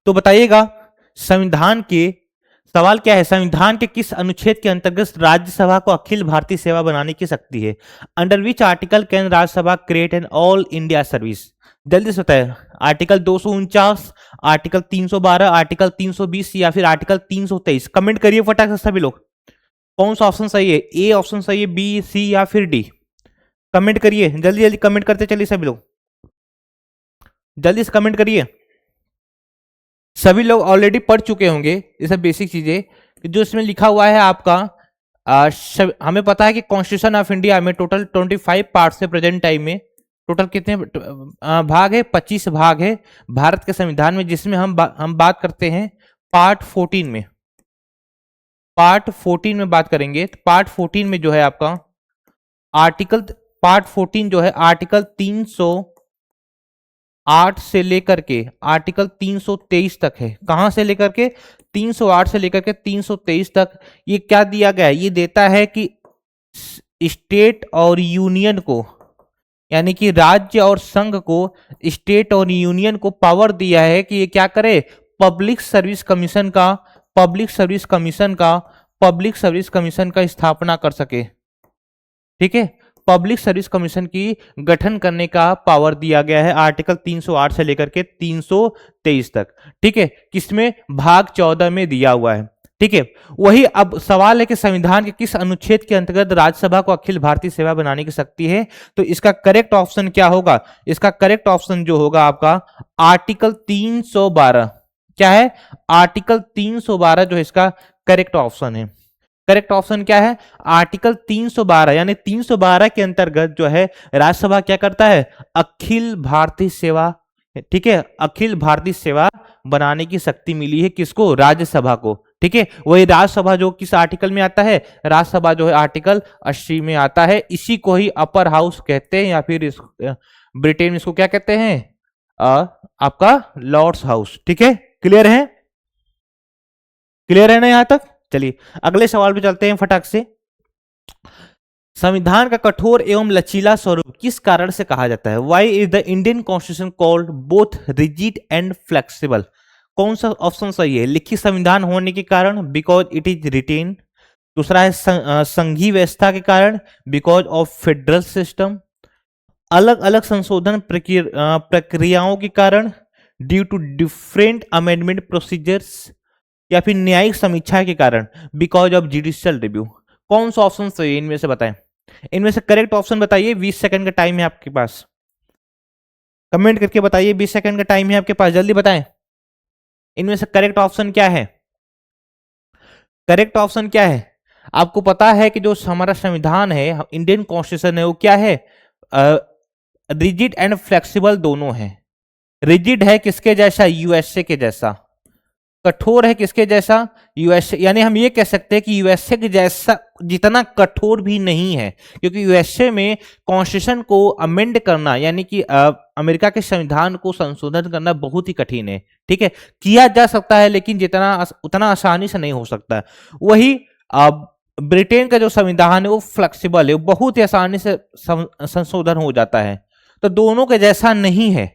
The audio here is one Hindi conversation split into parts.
तो बताइएगा संविधान के सवाल क्या है, संविधान के किस अनुच्छेद के अंतर्गत राज्यसभा को अखिल भारतीय सेवा बनाने की शक्ति है? Under which article can Rajya Sabha create an all India service? जल्दी से बताए, आर्टिकल 249, आर्टिकल 312, आर्टिकल 320 या फिर आर्टिकल 323? कमेंट करिए फटाक से सभी लोग, कौन सा ऑप्शन सही है? ए ऑप्शन सही है, बी, सी या फिर डी? कमेंट करिए, जल्दी जल्दी कमेंट करते चलिए सभी लोग, जल्दी से कमेंट करिए। सभी लोग ऑलरेडी पढ़ चुके होंगे ये सब बेसिक चीजें जो इसमें लिखा हुआ है आपका। हमें पता है कि कॉन्स्टिट्यूशन ऑफ इंडिया में टोटल 25 पार्ट्स है प्रेजेंट टाइम में। टोटल कितने भाग है? 25 भाग है भारत के संविधान में, जिसमें हम बात करते हैं पार्ट 14 में। पार्ट 14 में बात करेंगे तो पार्ट 14 में जो है आपका आर्टिकल, पार्ट 14 जो है आर्टिकल 308 से लेकर के आर्टिकल 323 तक है। कहां से लेकर के? 308 से लेकर के 323 तक। ये क्या दिया गया है? ये देता है कि स्टेट और यूनियन को, यानी कि राज्य और संघ को, स्टेट और यूनियन को पावर दिया है कि ये क्या करे? पब्लिक सर्विस कमीशन का स्थापना कर सके। ठीक है, पब्लिक सर्विस कमीशन की गठन करने का पावर दिया गया है आर्टिकल 308 से लेकर के 323 तक। ठीक है, किसमें? भाग 14 में दिया हुआ है। ठीक है, वही अब सवाल है कि संविधान के किस अनुच्छेद के अंतर्गत राज्यसभा को अखिल भारतीय सेवा बनाने की शक्ति है? तो इसका करेक्ट ऑप्शन क्या होगा? इसका करेक्ट ऑप्शन जो होगा आपका आर्टिकल 312। क्या है? आर्टिकल 312 जो है इसका करेक्ट ऑप्शन है। करेक्ट ऑप्शन क्या है? आर्टिकल 312, यानी 312 के अंतर्गत जो है राज्यसभा क्या करता है? अखिल भारतीय सेवा। ठीक है, अखिल भारतीय सेवा बनाने की शक्ति मिली है किसको? राज्यसभा को। ठीक है, वही राज्यसभा जो किस आर्टिकल में आता है? राज्यसभा जो है आर्टिकल 80 में आता है। इसी को ही अपर हाउस कहते हैं, या फिर ब्रिटेन में इसको क्या कहते हैं? आपका लॉर्ड्स हाउस। ठीक है, क्लियर है? क्लियर है ना यहां तक? चलिए अगले सवाल पे चलते हैं फटाक से। संविधान का कठोर एवं लचीला स्वरूप किस कारण से कहा जाता है? Why is the Indian constitution called both rigid and flexible? कौन सा ऑप्शन सही है? लिखित संविधान होने के कारण, बिकॉज इट इज रिटेन। दूसरा है संघीय व्यवस्था के कारण, बिकॉज ऑफ फेडरल सिस्टम। अलग अलग संशोधन प्रक्रियाओं के कारण, due to different amendment procedures. या फिर न्यायिक समीक्षा के कारण, बिकॉज ऑफ जुडिशियल रिव्यू। कौन सा ऑप्शन सही है इनमें से? बताएं, इनमें से करेक्ट ऑप्शन बताइए। 20 सेकंड का टाइम है आपके पास, कमेंट करके बताइए। 20 सेकंड का टाइम है आपके पास, जल्दी बताएं इनमें से करेक्ट ऑप्शन क्या है? करेक्ट ऑप्शन क्या है? आपको पता है कि जो हमारा संविधान है, इंडियन कॉन्स्टिट्यूशन है, वो क्या है? रिजिड एंड फ्लेक्सिबल दोनों है। रिजिड है किसके जैसा? यूएसए के जैसा। कठोर है किसके जैसा? यूएसए, यानी हम ये कह सकते हैं कि यूएसए के जैसा जितना कठोर भी नहीं है, क्योंकि यूएसए में कॉन्स्टिट्यूशन को अमेंड करना, यानी कि अमेरिका के संविधान को संशोधन करना बहुत ही कठिन है। ठीक है, किया जा सकता है लेकिन उतना आसानी से नहीं हो सकता। वही ब्रिटेन का जो संविधान है वो फ्लेक्सिबल है, बहुत ही आसानी से संशोधन हो जाता है। तो दोनों के जैसा नहीं है।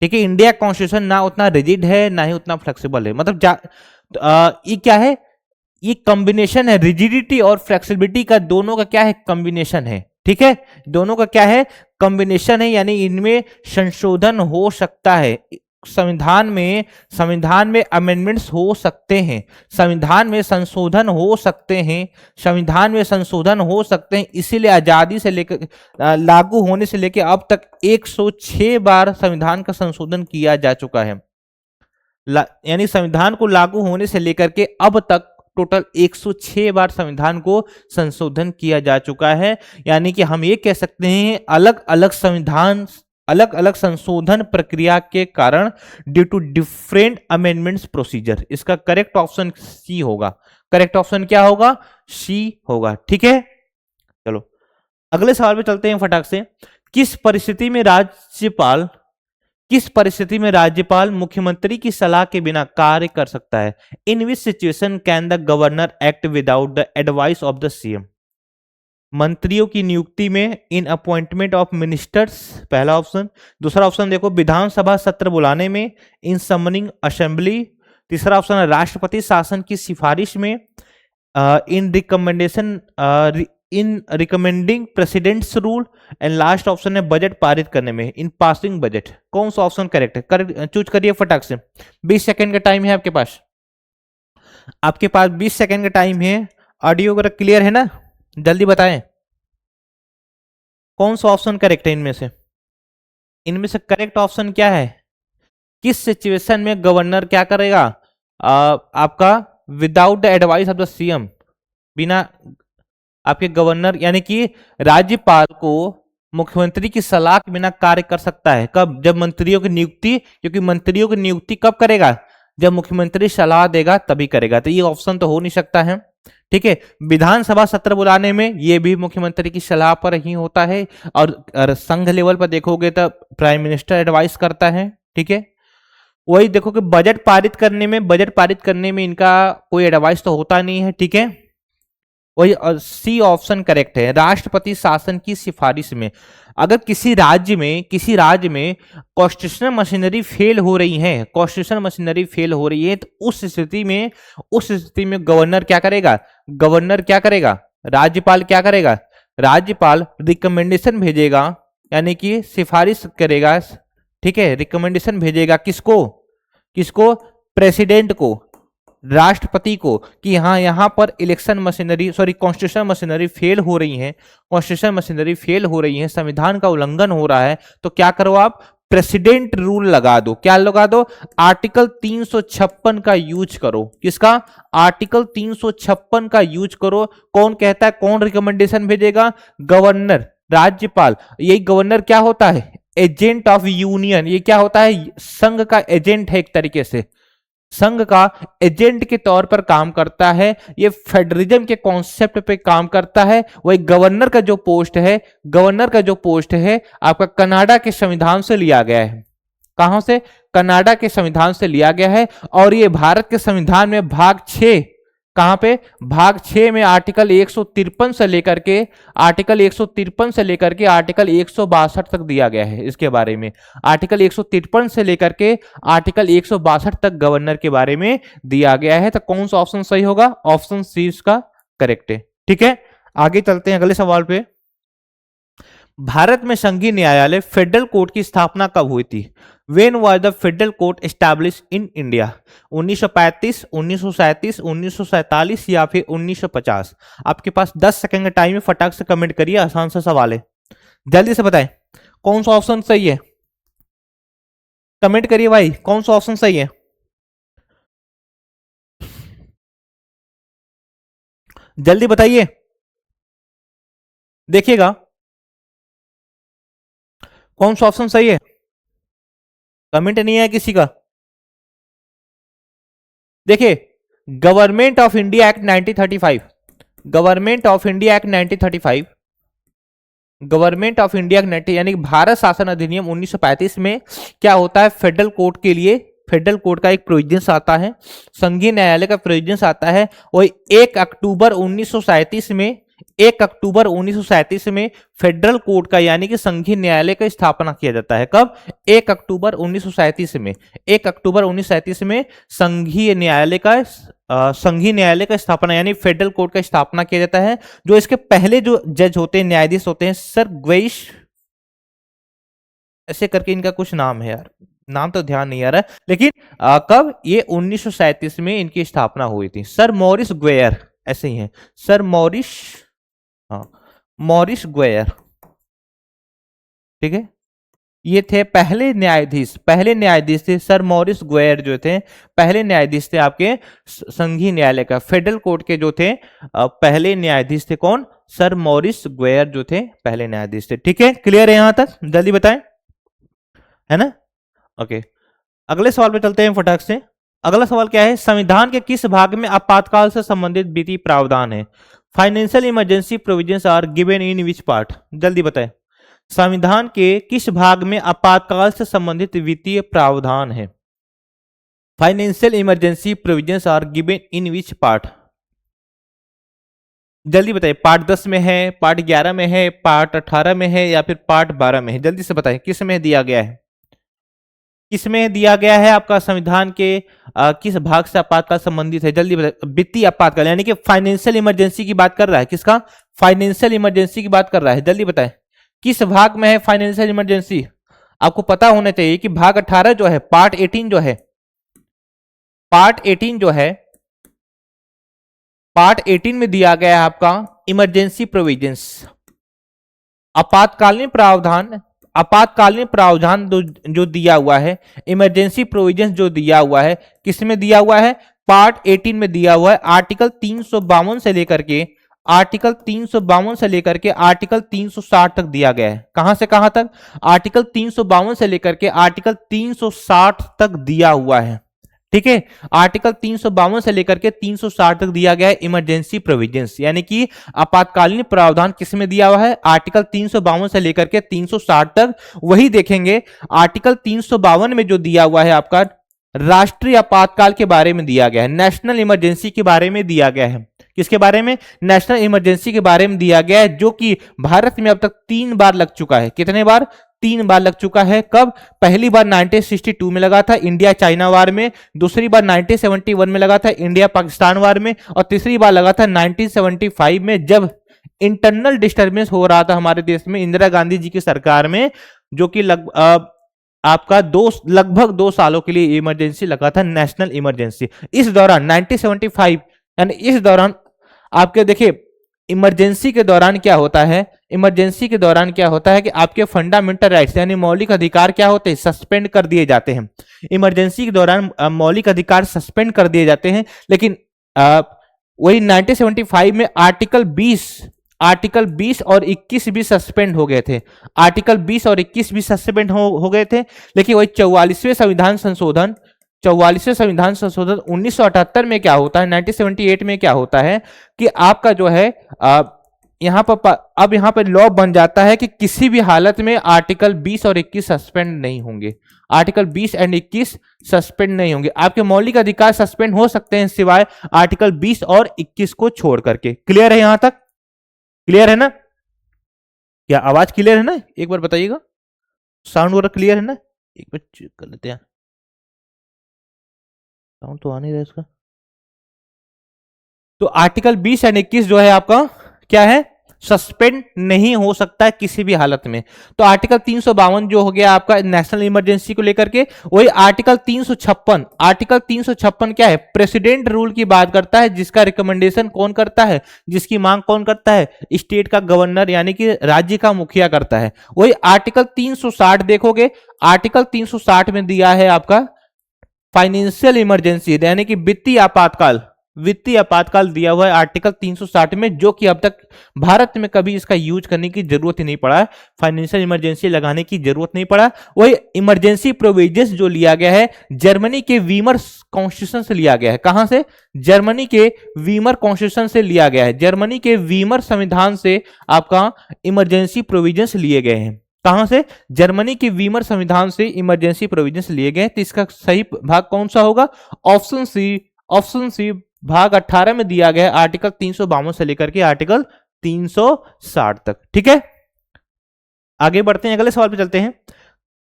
ठीक है, इंडिया कॉन्स्टिट्यूशन ना उतना रिजिड है ना ही उतना फ्लेक्सिबल है। मतलब ये क्या है? ये कॉम्बिनेशन है, रिजिडिटी और फ्लेक्सिबिलिटी का, दोनों का क्या है? कॉम्बिनेशन है। ठीक है, दोनों का क्या है? कॉम्बिनेशन है, यानी इनमें संशोधन हो सकता है। संविधान में अमेंडमेंट्स हो सकते हैं, संविधान में संशोधन हो सकते हैं, संविधान में संशोधन हो सकते हैं। इसीलिए आजादी से लेकर लागू होने से लेकर अब तक 106 बार संविधान का संशोधन किया जा चुका है। यानी संविधान को लागू होने से लेकर के अब तक टोटल 106 बार संविधान को संशोधन किया जा चुका है। यानी कि हम ये कह सकते हैं अलग अलग संशोधन प्रक्रिया के कारण, due to different amendments procedure. इसका करेक्ट ऑप्शन सी होगा। करेक्ट ऑप्शन क्या होगा? सी होगा। ठीक है, चलो अगले सवाल पे चलते हैं फटाक से। किस परिस्थिति में राज्यपाल मुख्यमंत्री की सलाह के बिना कार्य कर सकता है? In which situation can the governor act without the advice of the CM? मंत्रियों की नियुक्ति में, इन अपॉइंटमेंट ऑफ मिनिस्टर्स, पहला ऑप्शन। दूसरा ऑप्शन देखो, विधानसभा सत्र बुलाने में, इन समनिंग असेंबली। तीसरा ऑप्शन है राष्ट्रपति शासन की सिफारिश में, in recommendation, in recommending president's rule. And last option है बजट पारित करने में, इन पासिंग बजट। कौन सा ऑप्शन करेक्ट है? करेक्ट चूज करिए फटाक से। 20 सेकंड का टाइम है आपके पास, आपके पास 20 सेकंड का टाइम है। ऑडियो वगैरह क्लियर है ना? जल्दी बताएं कौन सा ऑप्शन करेक्ट है इनमें से। इनमें से करेक्ट ऑप्शन क्या है? किस सिचुएशन में गवर्नर क्या करेगा? आपका without the advice of the CM, बिना आपके गवर्नर यानी कि राज्यपाल को मुख्यमंत्री की सलाह के बिना कार्य कर सकता है। कब? जब मंत्रियों की नियुक्ति, क्योंकि मंत्रियों की नियुक्ति कब करेगा? जब मुख्यमंत्री सलाह देगा तभी करेगा। तो ये ऑप्शन तो हो नहीं सकता है, ठीक है। विधानसभा सत्र बुलाने में ये भी मुख्यमंत्री की सलाह पर ही होता है, और संघ लेवल पर देखोगे तो प्राइम मिनिस्टर एडवाइस करता है, ठीक है। वही देखो कि बजट पारित करने में इनका कोई एडवाइस तो होता नहीं है, ठीक है। वही सी ऑप्शन करेक्ट है, राष्ट्रपति शासन की सिफारिश में। अगर किसी राज्य में कॉन्स्टिट्यूशनल मशीनरी फेल हो रही है, तो उस स्थिति में गवर्नर क्या करेगा? राज्यपाल क्या करेगा? राज्यपाल रिकमेंडेशन भेजेगा, यानी कि सिफारिश करेगा, ठीक है। रिकमेंडेशन भेजेगा किसको? प्रेसिडेंट को, राष्ट्रपति को, कि हाँ यहां पर कॉन्स्टिट्यूशन मशीनरी फेल हो रही है, संविधान का उल्लंघन हो रहा है, तो क्या करो आप? प्रेसिडेंट रूल लगा दो। क्या लगा दो? आर्टिकल 356 का यूज करो। किसका? आर्टिकल 356 का यूज करो। कौन कहता है? कौन रिकमेंडेशन भेजेगा? गवर्नर, राज्यपाल। यही गवर्नर क्या होता है? Agent of union. ये क्या होता है? संघ का एजेंट है, एक तरीके से संघ का एजेंट के तौर पर काम करता है। ये फेडरलिज्म के कॉन्सेप्ट पे काम करता है। वही गवर्नर का जो पोस्ट है आपका कनाडा के संविधान से लिया गया है। कहां से? कनाडा के संविधान से लिया गया है। और ये भारत के संविधान में भाग 6, कहां पे? भाग 6 में आर्टिकल 153 से लेकर के आर्टिकल 162 तक दिया गया है। इसके बारे में आर्टिकल 153 से लेकर के आर्टिकल 162 तक गवर्नर के बारे में दिया गया है। तो कौन सा ऑप्शन सही होगा? ऑप्शन सी इसका करेक्ट है, ठीक है। आगे चलते हैं अगले सवाल पे। भारत में संघीय न्यायालय फेडरल कोर्ट की स्थापना कब हुई थी? When was the federal court established in India? 1935, 1937, 1947 या फिर 1950? आपके पास 10 सेकंड का टाइम है, फटाक से कमेंट करिए, आसान सा सवाल है, जल्दी से बताएं कौन सा ऑप्शन सही है। कमेंट करिए भाई, कौन सा ऑप्शन सही है? जल्दी बताइए, देखिएगा कौन सा ऑप्शन सही है। कमेंट नहीं है किसी का। देखिए, government of India act 1935, government of India act 1935, government of India यानी भारत शासन अधिनियम 1935 में क्या होता है? फेडरल कोर्ट के लिए फेडरल कोर्ट का एक प्रोविजंस आता है, संघीय न्यायालय का प्रोविजंस आता है। वही 1 अक्टूबर 1937 में 1 अक्टूबर 1937 में फेडरल कोर्ट का यानी कि संघीय न्यायालय का स्थापना किया जाता है। कब? 1 अक्टूबर 1937 में 1 अक्टूबर 1937 में संघीय न्यायालय का स्थापना यानी फेडरल कोर्ट का स्थापना किया जाता है। जो इसके पहले जो जज होते हैं, न्यायाधीश होते हैं, सर ग्वेइश ऐसे करके इनका कुछ नाम है यार, नाम तो ध्यान नहीं आ रहा है, लेकिन कब? ये 1937 में इनकी स्थापना हुई थी। सर मॉरिस ग्वेयर ऐसे ही है, सर मॉरिस, हाँ मॉरिस ग्वेयर, ठीक है। ये थे पहले न्यायाधीश थे सर मॉरिस ग्वेयर, जो थे पहले न्यायाधीश थे आपके संघीय न्यायालय का, फेडरल कोर्ट के जो थे पहले न्यायाधीश थे। कौन? सर मॉरिस ग्वेयर जो थे पहले न्यायाधीश थे, ठीक है। क्लियर है यहां तक? जल्दी बताएं, है ना? ओके, अगले सवाल पे चलते हैं फटाक से। अगला सवाल क्या है? संविधान के किस भाग में आपातकाल से संबंधित वित्तीय प्रावधान है? Financial emergency provisions are given in which part? जल्दी बताएं, संविधान के किस भाग में आपातकाल से संबंधित वित्तीय प्रावधान है? Financial emergency provisions are given in which part? जल्दी बताइए, पार्ट 10 में है, पार्ट 11 में है, पार्ट 18 में है, या फिर पार्ट 12 में है? जल्दी से बताइए किस में दिया गया है, किस में दिया गया है आपका संविधान के किस भाग से आपातकाल संबंधित है? जल्दी बताइए। वित्तीय आपातकाल यानी कि फाइनेंशियल इमरजेंसी की बात कर रहा है, किसका? फाइनेंशियल इमरजेंसी की बात कर रहा है। जल्दी बताएं किस भाग में है फाइनेंशियल इमरजेंसी? आपको पता होना चाहिए कि भाग 18 जो है, पार्ट 18 जो है, पार्ट 18 जो है, पार्ट 18 में दिया गया है आपका इमरजेंसी प्रोविजंस, आपातकालीन प्रावधान। आपातकालीन प्रावधान जो दिया हुआ है, इमरजेंसी प्रोविजंस जो दिया हुआ है, किस में दिया हुआ है? पार्ट 18 में दिया हुआ है। आर्टिकल 352 से लेकर के, आर्टिकल 352 से लेकर के आर्टिकल 360 तक दिया गया है। कहां से कहां तक? आर्टिकल 352 से लेकर के आर्टिकल 360 तक दिया हुआ है। ठीक है, आर्टिकल 352 से लेकर के 360 तक दिया गया है इमरजेंसी प्रोविजंस, यानी कि आपातकालीन प्रावधान किस में दिया हुआ है? आर्टिकल 352 से लेकर के 360 तक। वही देखेंगे आर्टिकल 352 में जो दिया हुआ है आपका राष्ट्रीय आपातकाल के बारे में दिया गया है, नेशनल इमरजेंसी के बारे में दिया गया है। किसके बारे में? नेशनल इमरजेंसी के बारे में दिया गया है, जो कि भारत में अब तक 3 बार लग चुका है। कितने बार? 3 बार लग चुका है। कब? पहली बार 1962 में लगा था, इंडिया चाइना वार में। दूसरी बार 1971 में लगा था, इंडिया पाकिस्तान वार में। और तीसरी बार लगा था 1975 में, जब इंटरनल डिस्टर्बेंस हो रहा था हमारे देश में इंदिरा गांधी जी की सरकार में, जो कि आपका लगभग 2 सालों के लिए इमरजेंसी लगा था, नेशनल इमरजेंसी। इस दौरान 1975 यानी इस दौरान आपके देखिए इमरजेंसी के दौरान क्या होता है, इमरजेंसी के दौरान क्या होता है कि आपके फंडामेंटल राइट्स यानी मौलिक अधिकार क्या होते हैं? सस्पेंड कर दिए जाते हैं। इमरजेंसी के दौरान मौलिक अधिकार सस्पेंड कर दिए जाते हैं। लेकिन वही 1975 में आर्टिकल 20 और 21 भी सस्पेंड हो गए थे। आर्टिकल 20 और 21 भी सस्पेंड हो गए थे। लेकिन वही 44वें संविधान संशोधन 1978 में क्या होता है, 1978 में क्या होता है कि आपका जो है यहां पर अब यहां पर लॉ बन जाता है कि किसी भी हालत में आर्टिकल 20 और 21 सस्पेंड नहीं होंगे। आर्टिकल 20 एंड 21 सस्पेंड नहीं होंगे। आपके मौलिक अधिकार सस्पेंड हो सकते हैं सिवाय आर्टिकल 20 और 21 को छोड़ करके। क्लियर है? यहां तक क्लियर है ना? क्या आवाज क्लियर है ना? एक बार बताइएगा, साउंड वगैरह क्लियर है ना? एक बार चेक कर लेते हैं, साउंड तो आ नहीं रहा इसका। तो आर्टिकल 20 एंड 21 जो है आपका क्या है? सस्पेंड नहीं हो सकता है किसी भी हालत में। तो आर्टिकल 352 जो हो गया आपका नेशनल इमरजेंसी को लेकर के, वही आर्टिकल 356 क्या है? प्रेसिडेंट रूल की बात करता है, जिसका रिकमेंडेशन कौन करता है, जिसकी मांग कौन करता है? स्टेट का गवर्नर यानी कि राज्य का मुखिया करता है। वही आर्टिकल 360 देखोगे, आर्टिकल 360 में दिया है आपका फाइनेंशियल इमरजेंसी यानी कि वित्तीय आपातकाल दिया हुआ है आर्टिकल 360 में, जो कि अब तक भारत में कभी इसका यूज करने की जरूरत ही नहीं पड़ा है, फाइनेंशियल इमरजेंसी लगाने की जरूरत नहीं पड़ा। वही इमरजेंसी प्रोविजंस जो लिया गया है जर्मनी के वीमर कॉन्स्टिट्यूशन से लिया गया है। कहां से? जर्मनी के वीमर कॉन्स्टिट्यूशन से लिया गया है। जर्मनी के वीमर संविधान से आपका इमरजेंसी प्रोविजंस लिए गए हैं। कहां से? जर्मनी के वीमर संविधान से इमरजेंसी प्रोविजंस लिए गए। तो इसका सही भाग कौन सा होगा? ऑप्शन सी भाग 18 में दिया गया है, आर्टिकल 352 से लेकर के आर्टिकल 360 तक। ठीक है, आगे बढ़ते हैं, अगले सवाल पे चलते हैं।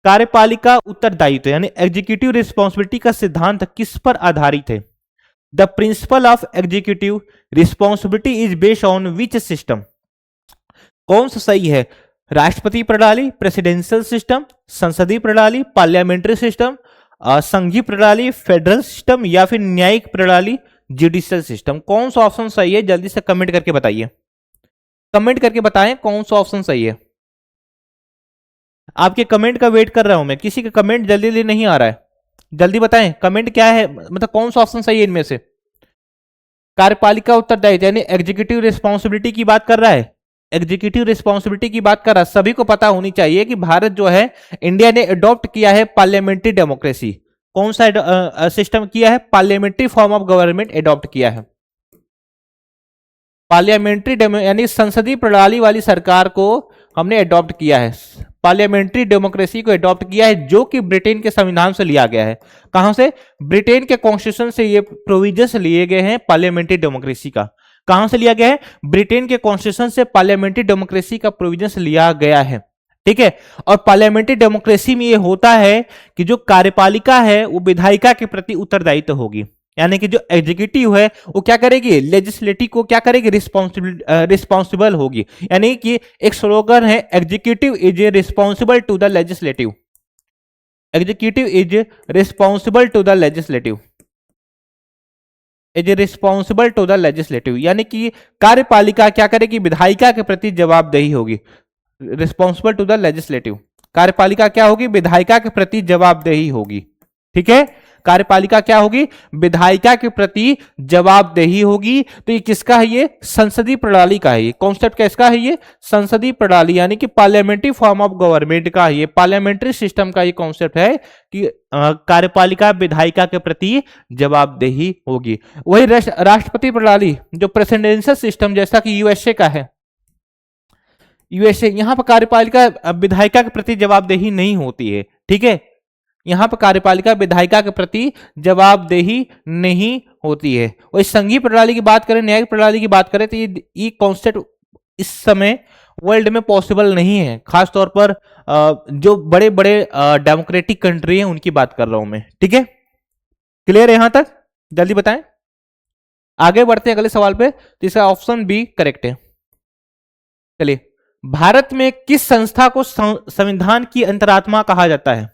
कार्यपालिका उत्तरदायित्व यानी एग्जीक्यूटिव रिस्पॉन्सिबिलिटी का सिद्धांत किस पर आधारित है? The principle of executive responsibility is based on which system? कौन सा सही है? राष्ट्रपति प्रणाली, प्रेसिडेंशियल सिस्टम, संसदीय प्रणाली, पार्लियामेंट्री सिस्टम, संघीय प्रणाली, फेडरल सिस्टम, या फिर न्यायिक प्रणाली, जुडिशियल सिस्टम? कौन सा ऑप्शन सही है? जल्दी से कमेंट करके बताइए, कमेंट करके बताएं कौन सा ऑप्शन सही है। आपके कमेंट का वेट कर रहा हूं मैं, किसी का कमेंट जल्दी नहीं आ रहा है, जल्दी बताएं कमेंट क्या है, मतलब कौन सा ऑप्शन सही है इनमें से? कार्यपालिका उत्तरदायित्व यानी एग्जीक्यूटिव रिस्पॉन्सिबिलिटी की बात कर रहा है, एग्जीक्यूटिव रिस्पॉन्सिबिलिटी की बात कर रहा है। सभी को पता होनी चाहिए कि भारत जो है, इंडिया ने अडॉप्ट किया है पार्लियामेंट्री डेमोक्रेसी। कौन सा सिस्टम किया है? Parliamentary form of government adopt किया है। पार्लियामेंट्री यानी संसदीय प्रणाली वाली सरकार को हमने अडॉप्ट किया है, पार्लियामेंट्री डेमोक्रेसी को अडॉप्ट किया है, जो कि ब्रिटेन के संविधान से लिया गया है। कहां से? ब्रिटेन के कॉन्स्टिट्यूशन से ये प्रोविजंस लिए गए हैं पार्लियामेंट्री डेमोक्रेसी का। कहां से लिया गया है? ब्रिटेन के कॉन्स्टिट्यूशन से पार्लियामेंट्री डेमोक्रेसी का प्रोविजंस लिया गया है। ठीक है, और पार्लियामेंट्री डेमोक्रेसी में ये होता है कि जो कार्यपालिका है वो विधायिका के प्रति उत्तरदायित्व होगी, यानी कि जो एग्जीक्यूटिव है वो क्या करेगी? लेजिस्लेटिव को क्या करेगी? रिस्पॉन्सिबल होगी। यानी कि एक स्लोगन है, executive is responsible to the legislative, executive is responsible to the legislative, is responsible to the legislative, यानी कि कार्यपालिका क्या करेगी? विधायिका के प्रति जवाबदेही होगी। रिस्पॉन्सिबल टू द लेजिस्लेटिव, कार्यपालिका क्या होगी? विधायिका के प्रति जवाबदेही होगी। ठीक है, कार्यपालिका क्या होगी? विधायिका के प्रति जवाबदेही होगी। तो ये किसका है? ये संसदीय प्रणाली का है। ये कॉन्सेप्ट किसका है? ये संसदीय प्रणाली, यानी कि पार्लियामेंट्री फॉर्म ऑफ गवर्नमेंट का है। ये पार्लियामेंट्री सिस्टम का ये कॉन्सेप्ट है कि कार्यपालिका विधायिका के प्रति जवाबदेही होगी। वही राष्ट्रपति प्रणाली जो प्रेसिडेंशियल सिस्टम जैसा कि यूएसए का है, यूएसए, यहां पर कार्यपालिका विधायिका के प्रति जवाबदेही नहीं होती है। ठीक है, यहां पर कार्यपालिका विधायिका के प्रति जवाबदेही नहीं होती है। और इस संघीय प्रणाली की बात करें, न्यायिक प्रणाली की बात करें, तो ये कॉन्सेप्ट इस समय वर्ल्ड में पॉसिबल नहीं है। खास तौर पर जो बड़े बड़े डेमोक्रेटिक कंट्री हैं उनकी बात कर रहा हूं मैं। ठीक है, क्लियर है यहां तक? जल्दी बताएं, आगे बढ़ते हैं अगले सवाल पे। तो इसका ऑप्शन बी करेक्ट है। चलिए, भारत में किस संस्था को संविधान की अंतरात्मा कहा जाता है?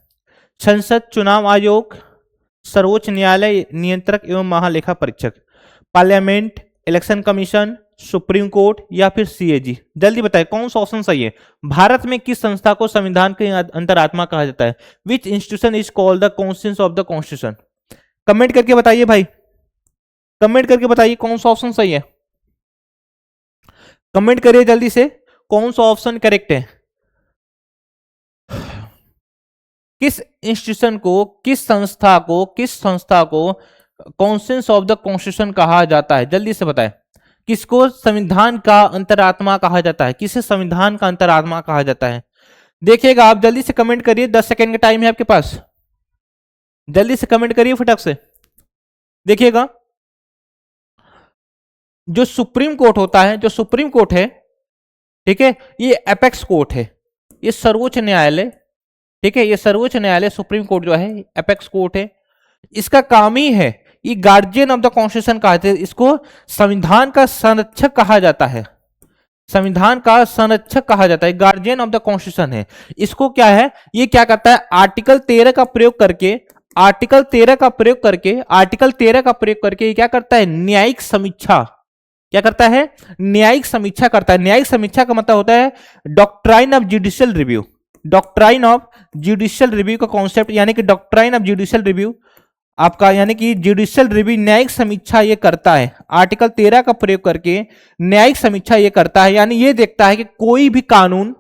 संसद, चुनाव आयोग, सर्वोच्च न्यायालय नियंत्रक एवं महालेखा परीक्षक, parliament, election commission, supreme court या फिर सीएजी? जल्दी बताएं कौन सा ऑप्शन सही है। भारत में किस संस्था को संविधान की अंतरात्मा कहा जाता है? विच institution is called the constitution of the constitution? Comment करके बताइए भाई, कमेंट करके बताइए कौन सा ऑप्शन सही है। कमेंट करिए जल्दी से, कौन सा ऑप्शन करेक्ट है। किस इंस्टीट्यूशन को, किस संस्था को कॉन्स्टिट्यूशन ऑफ द कॉन्स्टिट्यूशन कहा जाता है? जल्दी से बताएं, किसको संविधान का अंतरात्मा कहा जाता है? किसे संविधान का अंतरात्मा कहा जाता है? देखिएगा, आप जल्दी से कमेंट करिए, 10 सेकंड का टाइम है आपके पास, जल्दी से कमेंट करिए फटक से। देखिएगा, जो सुप्रीम कोर्ट होता है, जो सुप्रीम कोर्ट है, ठीक है, ये एपेक्स कोर्ट है, ये सर्वोच्च न्यायालय, ठीक है, ये सर्वोच्च न्यायालय सुप्रीम कोर्ट जो है एपेक्स कोर्ट है। इसका काम ही है, ये गार्जियन ऑफ द कॉन्स्टिट्यूशन कहते हैं, इसको संविधान का संरक्षक कहा जाता है, संविधान का संरक्षक कहा जाता है, गार्जियन ऑफ द कॉन्स्टिट्यूशन है। इसको क्या है, ये क्या करता है? आर्टिकल 13 का प्रयोग करके, आर्टिकल 13 का प्रयोग करके, आर्टिकल 13 का प्रयोग करके ये क्या करता है? न्यायिक समीक्षा, क्या करता है? न्यायिक समीक्षा करता है। न्यायिक समीक्षा का मतलब होता है doctrine of judicial review, doctrine of judicial review का कॉन्सेप्ट, यानी कि डॉक्ट्राइन ऑफ जुडिशियल रिव्यू आपका, यानी कि जुडिशियल रिव्यू न्यायिक समीक्षा ये करता है, आर्टिकल 13 का प्रयोग करके न्यायिक समीक्षा ये करता है। यानी ये देखता है कि कोई भी कानून,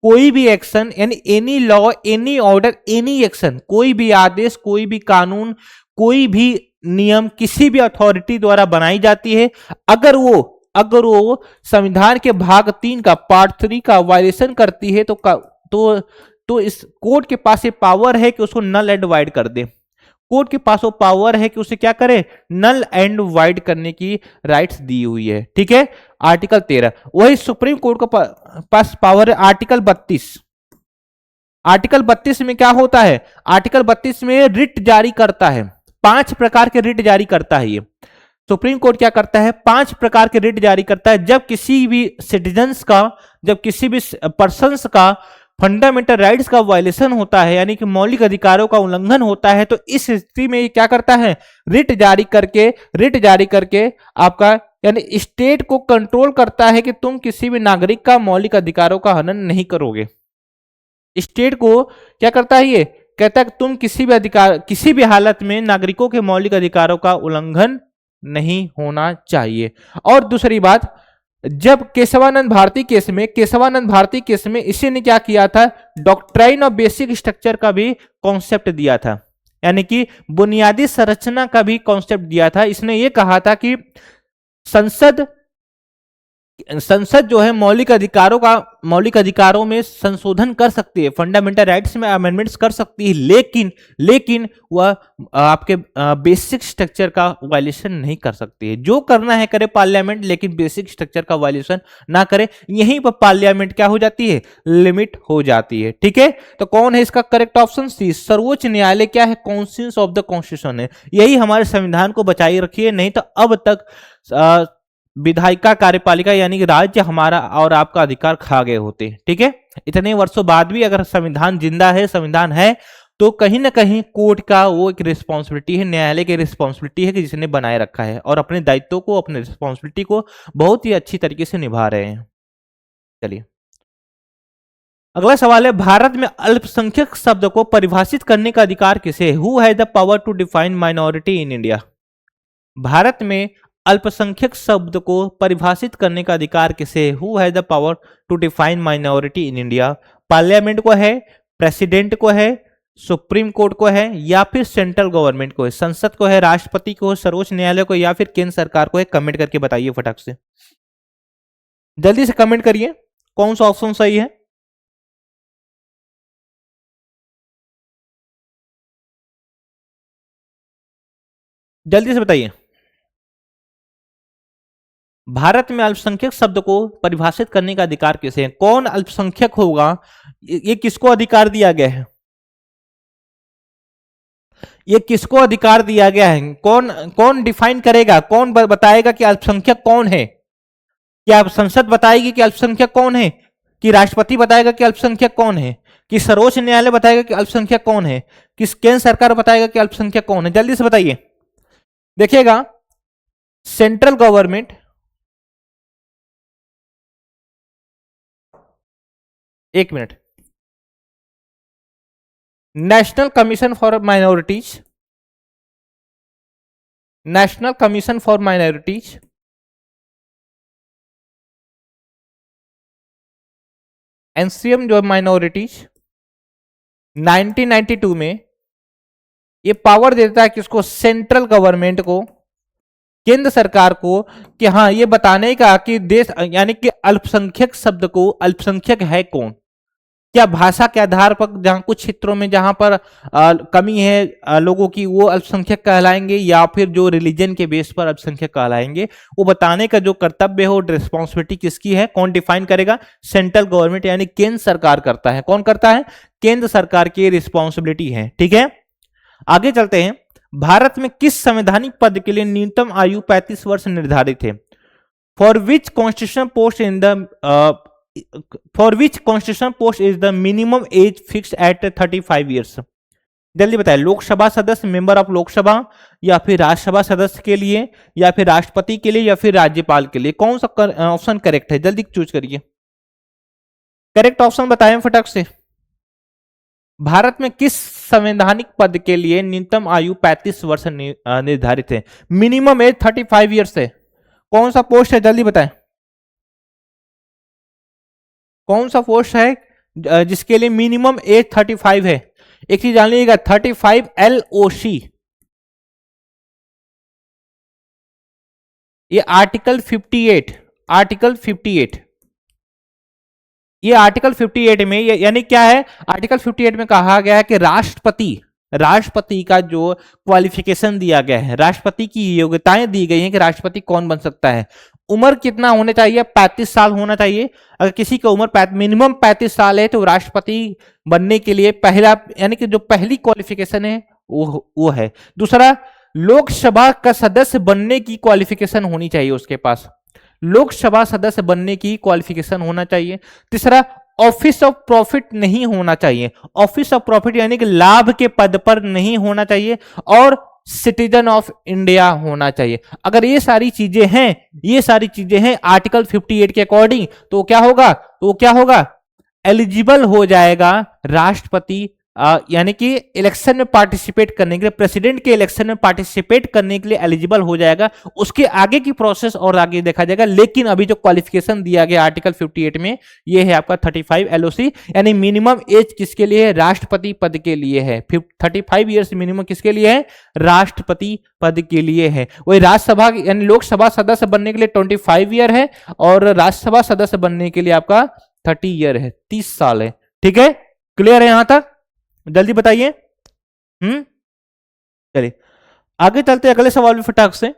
कोई भी एक्शन, यानी any law, any order, any action, कोई भी आदेश, कोई भी कानून, कोई भी नियम किसी भी अथॉरिटी द्वारा बनाई जाती है, अगर वो संविधान के भाग 3 का पार्ट 3 का वायलेशन करती है तो इस कोर्ट के पास ये पावर है कि उसको नल एंड वाइड कर दे। कोर्ट के पास वो पावर है कि उसे क्या करे? नल एंड वाइड करने की राइट्स दी हुई है। ठीक है, आर्टिकल 13। वही सुप्रीम कोर्ट को पास पावर है आर्टिकल 32। आर्टिकल 32 में क्या होता है? आर्टिकल 32 में रिट जारी करता है, 5 प्रकार के रिट जारी करता है। ये सुप्रीम कोर्ट क्या करता है? 5 प्रकार के रिट जारी करता है। जब किसी भी सिटीजन्स का, जब किसी भी पर्सन्स का फंडामेंटल राइट्स का वायलेशन होता है, यानी कि मौलिक अधिकारों का उल्लंघन होता है, तो इस स्थिति में क्या करता है? रिट जारी करके आपका, यानी स्टेट को कंट्रोल करता है कि तुम किसी भी नागरिक का मौलिक अधिकारों का हनन नहीं करोगे। स्टेट को क्या करता है? ये कहता है कि तुम किसी भी हालत में नागरिकों के मौलिक अधिकारों का उल्लंघन नहीं होना चाहिए। और दूसरी बात, जब केशवानंद भारती केस में इसी ने क्या किया था? डॉक्ट्राइन ऑफ बेसिक स्ट्रक्चर का भी कॉन्सेप्ट दिया था, यानी कि बुनियादी संरचना का भी कॉन्सेप्ट दिया था। इसने ये कहा था कि संसद संसद जो है मौलिक अधिकारों में संशोधन कर सकती है, फंडामेंटल राइट्स में अमेंडमेंट्स कर सकती है, लेकिन वह आपके बेसिक स्ट्रक्चर का वायलेशन नहीं कर सकती है। जो करना है करे पार्लियामेंट, लेकिन बेसिक स्ट्रक्चर का वायलेशन ना करे। यहीं पर पार्लियामेंट क्या हो जाती है, लिमिट हो जाती है। ठीक है, तो कौन है इसका करेक्ट ऑप्शन? सी, सर्वोच्च न्यायालय क्या है, कॉन्स्टिट्यूशन ऑफ द कॉन्स्टिट्यूशन है। यही हमारे संविधान को बचाई रखी है, नहीं तो अब तक विधायिका कार्यपालिका यानी कि राज्य हमारा और आपका अधिकार खा गए होते। ठीक है, इतने वर्षों बाद भी अगर संविधान जिंदा है, संविधान है, तो कहीं ना कहीं कोर्ट का वो एक रिस्पॉन्सिबिलिटी है, न्यायालय की रिस्पॉन्सिबिलिटी है कि जिसने बनाए रखा है और अपने दायित्वों को, अपने रिस्पॉन्सिबिलिटी को बहुत ही अच्छी तरीके से निभा रहे हैं। चलिए अगला सवाल है, भारत में अल्पसंख्यक शब्द को परिभाषित करने का अधिकार किसे? Who has the power to define minority in India? भारत में अल्पसंख्यक शब्द को परिभाषित करने का अधिकार किसे? Who has the power to define minority in India? Parliament को है, प्रेसिडेंट को है, सुप्रीम कोर्ट को है, या फिर सेंट्रल गवर्नमेंट को है? संसद को है, राष्ट्रपति को, सर्वोच्च न्यायालय को, या फिर केंद्र सरकार को है? कमेंट करके बताइए फटाक से, जल्दी से कमेंट करिए कौन सा ऑप्शन सही है। जल्दी से बताइए। भारत में अल्पसंख्यक शब्द को परिभाषित करने का अधिकार किसे है? कौन अल्पसंख्यक होगा? ये किसको अधिकार दिया गया है? ये किसको अधिकार दिया गया है? कौन कौन डिफाइन करेगा? कौन बताएगा कि अल्पसंख्यक कौन है? क्या संसद बताएगी कि अल्पसंख्यक कौन है? कि राष्ट्रपति बताएगा कि अल्पसंख्यक कौन है? कि सर्वोच्च न्यायालय बताएगा कि अल्पसंख्यक कौन है? कि केंद्र सरकार बताएगा कि अल्पसंख्यक कौन है? जल्दी से बताइए। देखिएगा, सेंट्रल गवर्नमेंट, एक minute, national commission for minorities, national commission for minorities, NCM जो माइनॉरिटीज, 1992 में ये पावर देता है किसको? सेंट्रल गवर्नमेंट को, केंद्र सरकार को, कि हाँ ये बताने का कि देश यानी कि अल्पसंख्यक शब्द को, अल्पसंख्यक है कौन, क्या भाषा के आधार पर जहां कुछ क्षेत्रों में जहां पर कमी है लोगों की, वो अल्पसंख्यक कहलाएंगे, या फिर जो रिलीजन के बेस पर अल्पसंख्यक कहलाएंगे, वो बताने का जो कर्तव्य हो, रिस्पॉन्सिबिलिटी किसकी है? कौन डिफाइन करेगा? सेंट्रल गवर्नमेंट यानी केंद्र सरकार करता है। कौन करता है? केंद्र सरकार की रिस्पॉन्सिबिलिटी है। ठीक है, आगे चलते हैं। भारत में किस संवैधानिक पद के लिए न्यूनतम आयु 35 वर्ष निर्धारित है? For which constitution post in the for which constitution post is the minimum age fix eight 35 years? जल्दी बताएं। लोकसभा सदस्य, मेंबर ऑफ लोकसभा, या फिर राज्यसभा सदस्य के लिए, या फिर राष्ट्रपति के लिए, या फिर राज्यपाल के लिए? कौन सा ऑप्शन करेक्ट है? जल्दी चूज करिए, करेक्ट ऑप्शन बताएं फटाक से। भारत में किस संवैधानिक पद के लिए न्यूनतम आयु 35 वर्ष निर्धारित है? मिनिमम एज 35 ईयर्स है। कौन सा पोस्ट है? जल्दी बताएं, कौन सा पोस्ट है जिसके लिए मिनिमम एज 35 है? एक चीज जान लीजिएगा, 35 LOC, ये आर्टिकल 58, आर्टिकल 58, ये आर्टिकल 58 में यानी क्या है? आर्टिकल 58 में कहा गया है कि राष्ट्रपति का जो क्वालिफिकेशन दिया गया है, राष्ट्रपति की योग्यताएं दी गई हैं कि राष्ट्रपति कौन बन सकता है। उम्र कितना होना चाहिए? 35 साल होना चाहिए। अगर किसी की उम्र मिनिमम 35 साल है तो राष्ट्रपति बनने के लिए पहला यानी कि जो पहली क्वालिफिकेशन है वो है। दूसरा, लोकसभा का सदस्य बनने की क्वालिफिकेशन होनी चाहिए उसके पास, लोकसभा सदस्य बनने की क्वालिफिकेशन होना चाहिए। तीसरा, ऑफिस ऑफ प्रॉफिट नहीं होना चाहिए, ऑफिस ऑफ प्रॉफिट यानी कि लाभ के पद पर नहीं होना चाहिए, और सिटीजन ऑफ इंडिया होना चाहिए। अगर ये सारी चीजें हैं, ये सारी चीजें हैं आर्टिकल 58 के अकॉर्डिंग, तो क्या होगा? तो क्या होगा? एलिजिबल हो जाएगा राष्ट्रपति यानी कि इलेक्शन में पार्टिसिपेट करने के लिए, प्रेसिडेंट के इलेक्शन में पार्टिसिपेट करने के लिए एलिजिबल हो जाएगा। उसके आगे की प्रोसेस और आगे देखा जाएगा, लेकिन अभी जो क्वालिफिकेशन दिया गया आर्टिकल 58 में, ये है आपका 35 एलओसी, यानी मिनिमम एज किसके लिए है? राष्ट्रपति पद के लिए है। 35 ईयर्स मिनिमम किसके लिए है? राष्ट्रपति पद के लिए है। वही राज्यसभा यानी लोकसभा सदस्य बनने के लिए 25 ईयर है, और राज्यसभा सदस्य बनने के लिए आपका 30 ईयर है, 30 साल है। ठीक है, क्लियर है यहां तक? जल्दी बताइए। चलिए आगे चलते अगले सवाल में फटाक से।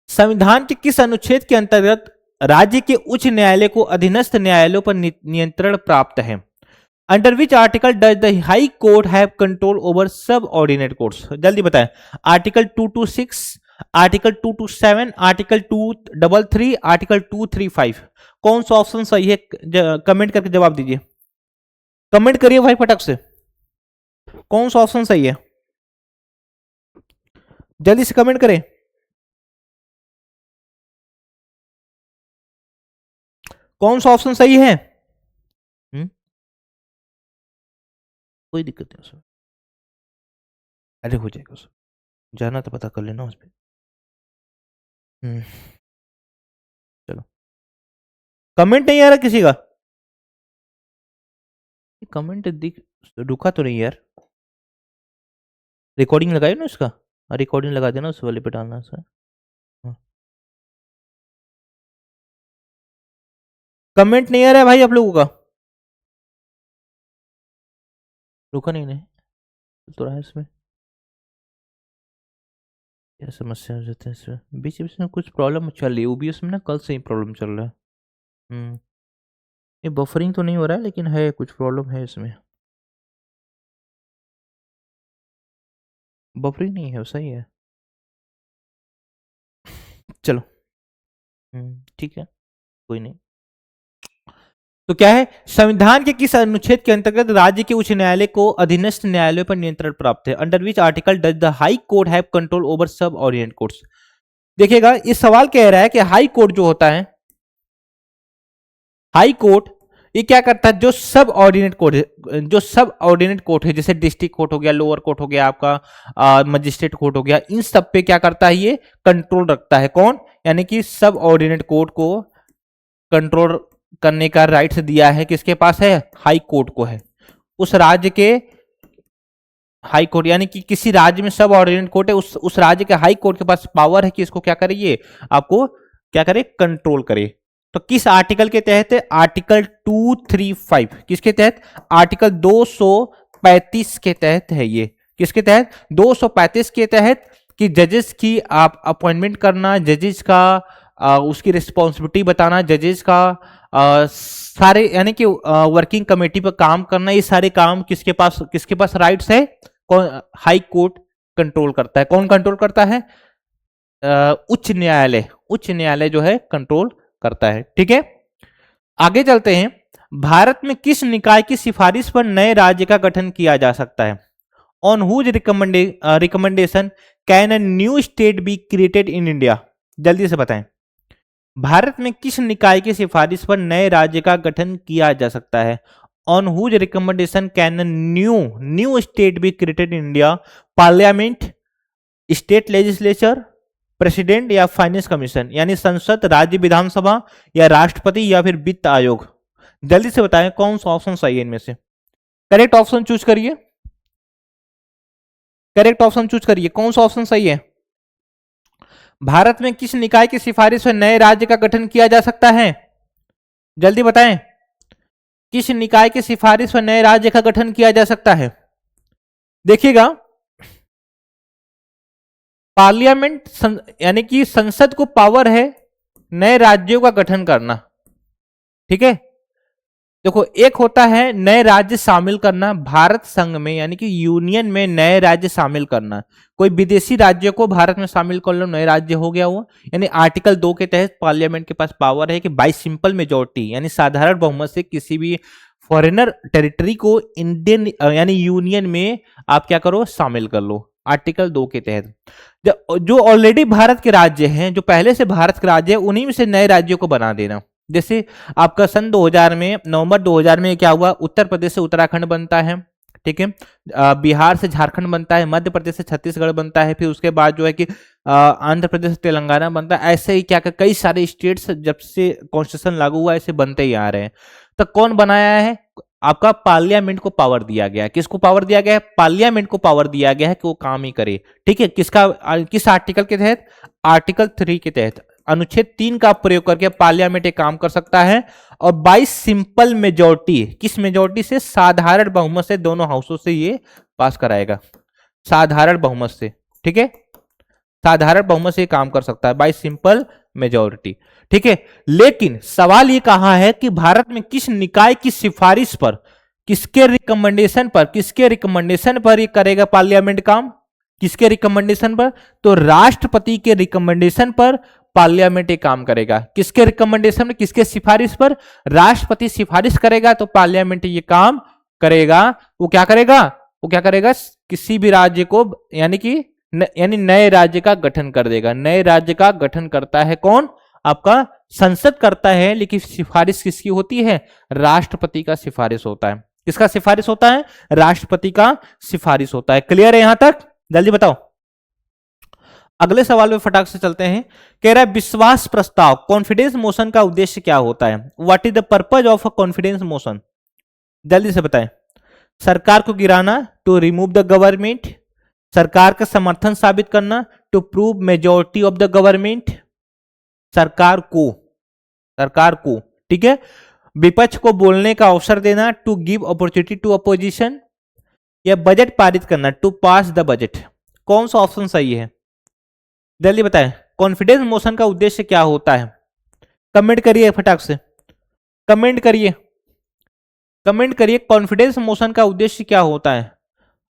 संविधान के किस अनुच्छेद के अंतर्गत राज्य के उच्च न्यायालय को अधीनस्थ न्यायालयों पर नियंत्रण प्राप्त है? Under which article does the high court have control over सब ऑर्डिनेट कोर्ट्स? जल्दी बताएं। Article 226, article 227, article 233, article 235। कौन सा ऑप्शन सही है? कमेंट करके जवाब दीजिए, कमेंट करिए भाई फटक से, कौन सा ऑप्शन सही है? जल्दी से कमेंट करें। कौन सा ऑप्शन सही है? कोई दिक्कत नहीं उसमें, अरे हो जाएगा, उसमें जाना तो पता कर लेना उस पर। चलो, कमेंट नहीं आ रहा किसी का? कमेंट दिख रुका तो नहीं यार। रिकॉर्डिंग लगाई ना इसका, रिकॉर्डिंग लगा देना, उस वाले पे डालना सर। कमेंट नहीं आ रहा है भाई आप लोगों का? रुका नहीं तो रहा है इसमें, क्या समस्या हो जाता है इसमें? बीच बीच में कुछ प्रॉब्लम चल रही है ओबीएस में ना, कल से ही प्रॉब्लम चल रहा है। ये बफरिंग तो नहीं हो रहा है, लेकिन है कुछ प्रॉब्लम है इसमें। बफरिंग नहीं है, सही है। चलो ठीक है, कोई नहीं। तो क्या है? संविधान के किस अनुच्छेद के अंतर्गत राज्य के उच्च न्यायालय को अधीनस्थ न्यायालयों पर नियंत्रण प्राप्त है? Under which article does the high court have control over सब ऑर्डिनेट कोर्ट्स? देखिएगा, इस सवाल कह रहा है कि हाई कोर्ट जो होता है, हाई कोर्ट ये क्या करता है? जो सब ऑर्डिनेट कोर्ट है, जो सब ऑर्डिनेट कोर्ट है, जैसे डिस्ट्रिक्ट कोर्ट हो गया, लोअर कोर्ट हो गया, आपका मजिस्ट्रेट कोर्ट हो गया, इन सब पे क्या करता है? ये कंट्रोल रखता है। कौन? यानी कि सब ऑर्डिनेट कोर्ट को कंट्रोल करने का राइट्स दिया है किसके पास है? हाई कोर्ट को है। उस राज्य के हाई कोर्ट, यानी कि किसी राज्य में सब ऑर्डिनेट कोर्ट है, उस राज्य के हाई कोर्ट के पास पावर है कि इसको क्या करे? ये आपको क्या करे? कंट्रोल करे। तो किस आर्टिकल के तहत है? आर्टिकल 235। किसके तहत? आर्टिकल 235 के तहत है। ये किसके तहत? 235 के तहत, कि जजेस की आप अपॉइंटमेंट करना, जजेस का उसकी रिस्पॉन्सिबिलिटी बताना, जजेस का सारे यानी कि वर्किंग कमेटी पर काम करना, ये सारे काम किसके पास राइट्स है? कौन? हाई कोर्ट कंट्रोल करता है। कौन कंट्रोल करता है? उच्च न्यायालय। उच्च न्यायालय जो है कंट्रोल करता है। ठीक है, आगे चलते हैं। भारत में किस निकाय की सिफारिश पर नए राज्य का गठन किया जा सकता है? On whose recommendation can a new state be created in India? जल्दी से बताएं। भारत में किस निकाय की सिफारिश पर नए राज्य का गठन किया जा सकता है? On whose recommendation can a new state be created in India? Parliament, state legislature, president या फाइनेंस कमीशन? यानी संसद, राज्य विधानसभा, या राष्ट्रपति, या फिर वित्त आयोग? जल्दी से बताएं कौन सा ऑप्शन सही है इनमें से। करेक्ट ऑप्शन चूज करिए, करेक्ट ऑप्शन चूज करिए, कौन सा ऑप्शन सही है? भारत में किस निकाय की सिफारिश से नए राज्य का गठन किया जा सकता है? जल्दी बताएं, किस निकाय की सिफारिश पर नए राज्य का गठन किया जा सकता है? देखिएगा, पार्लियामेंट यानी कि संसद को पावर है नए राज्यों का गठन करना। ठीक है, देखो, एक होता है नए राज्य शामिल करना, भारत संघ में यानी कि यूनियन में नए राज्य शामिल करना। कोई विदेशी राज्य को भारत में शामिल कर लो, नए राज्य हो गया वो। यानी आर्टिकल 2 के तहत पार्लियामेंट के पास पावर है कि बाय सिंपल मेजोरिटी यानी साधारण बहुमत से किसी भी फॉरेनर टेरिटरी को इंडियन यानी यूनियन में आप क्या करो? शामिल कर लो, आर्टिकल 2 के तहत। जो ऑलरेडी भारत के राज्य हैं, जो पहले से भारत के राज्य है, उन्हीं में से नए राज्यों को बना देना। जैसे आपका सन 2000 में, नवंबर 2000 में क्या हुआ? उत्तर प्रदेश से उत्तराखंड बनता है। ठीक है। बिहार से झारखंड बनता है, मध्य प्रदेश से छत्तीसगढ़ बनता है, फिर उसके बाद जो है कि आंध्र प्रदेश से तेलंगाना बनता है। ऐसे ही क्या कई सारे स्टेट्स जब से कॉन्स्टिट्यूशन लागू हुआ ऐसे बनते ही आ रहे हैं। तो कौन बनाया है? आपका पार्लियामेंट को पावर दिया गया है। किसको पावर दिया गया है? पार्लियामेंट को पावर दिया गया है कि वो काम ही करे। ठीक है, किस आर्टिकल के तहत? आर्टिकल 3 के तहत, अनुच्छेद 3 का प्रयोग करके पार्लियामेंट एक काम कर सकता है। और बाई सिंपल मेजोरिटी, किस मेजोरिटी से? साधारण बहुमत से दोनों हाउसों से ये पास कराएगा, साधारण बहुमत से। ठीक है, साधारण बहुमत से काम कर सकता है बाई सिंपल मेजोरिटी। ठीक है, लेकिन सवाल ये कहा है कि भारत में किस निकाय की सिफारिश पर, किसके रिकमेंडेशन पर ये करेगा पार्लियामेंट काम? किसके रिकमेंडेशन पर? तो राष्ट्रपति के रिकमेंडेशन पर पार्लियामेंट ये काम करेगा। किसके रिकमेंडेशन में, किसके सिफारिश पर? राष्ट्रपति सिफारिश करेगा तो पार्लियामेंट ये काम करेगा। वो क्या करेगा? किसी भी राज्य को यानी नए राज्य का गठन कर देगा। नए राज्य का गठन करता है कौन? आपका संसद करता है, लेकिन सिफारिश किसकी होती है? राष्ट्रपति का सिफारिश होता है। किसका सिफारिश होता है? राष्ट्रपति का सिफारिश होता है। क्लियर है यहां तक? जल्दी बताओ। अगले सवाल में फटाक से चलते हैं। कह रहा है विश्वास प्रस्ताव, कॉन्फिडेंस मोशन का उद्देश्य क्या होता है? What is the purpose of a confidence motion? जल्दी से बताएं। सरकार को गिराना, टू रिमूव द गवर्नमेंट। सरकार का समर्थन साबित करना, to prove majority of the government. सरकार को, ठीक है, विपक्ष को बोलने का अवसर देना, to give opportunity to opposition. या बजट पारित करना, टू पास द बजट। कौन सा ऑप्शन सही है? जल्दी बताएं। कॉन्फिडेंस मोशन का उद्देश्य क्या होता है? कमेंट करिए फटाक से, कमेंट करिए। कॉन्फिडेंस मोशन का उद्देश्य क्या होता है?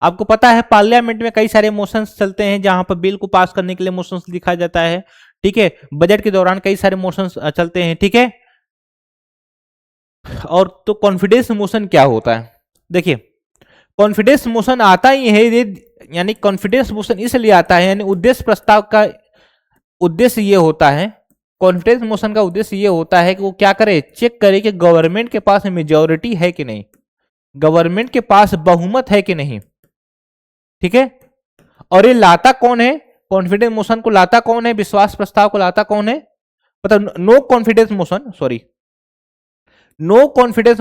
आपको पता है पार्लियामेंट में कई सारे मोशंस चलते हैं, जहां पर बिल को पास करने के लिए मोशंस लिखा जाता है। ठीक है, बजट के दौरान कई सारे मोशंस चलते हैं। ठीक है, और तो कॉन्फिडेंस मोशन क्या होता है? देखिए, कॉन्फिडेंस मोशन आता ही है, यानी कॉन्फिडेंस मोशन इसलिए आता है, यानी उद्देश्य प्रस्ताव का उद्देश्य ये होता है, कॉन्फिडेंस मोशन का उद्देश्य ये होता है कि वो क्या करे? चेक करे कि गवर्नमेंट के पास मेजोरिटी है कि नहीं, गवर्नमेंट के पास बहुमत है कि नहीं। ठीक है, और ये लाता कौन है? कॉन्फिडेंस मोशन को लाता कौन है? विश्वास प्रस्ताव को लाता कौन है? मतलब नो कॉन्फिडेंस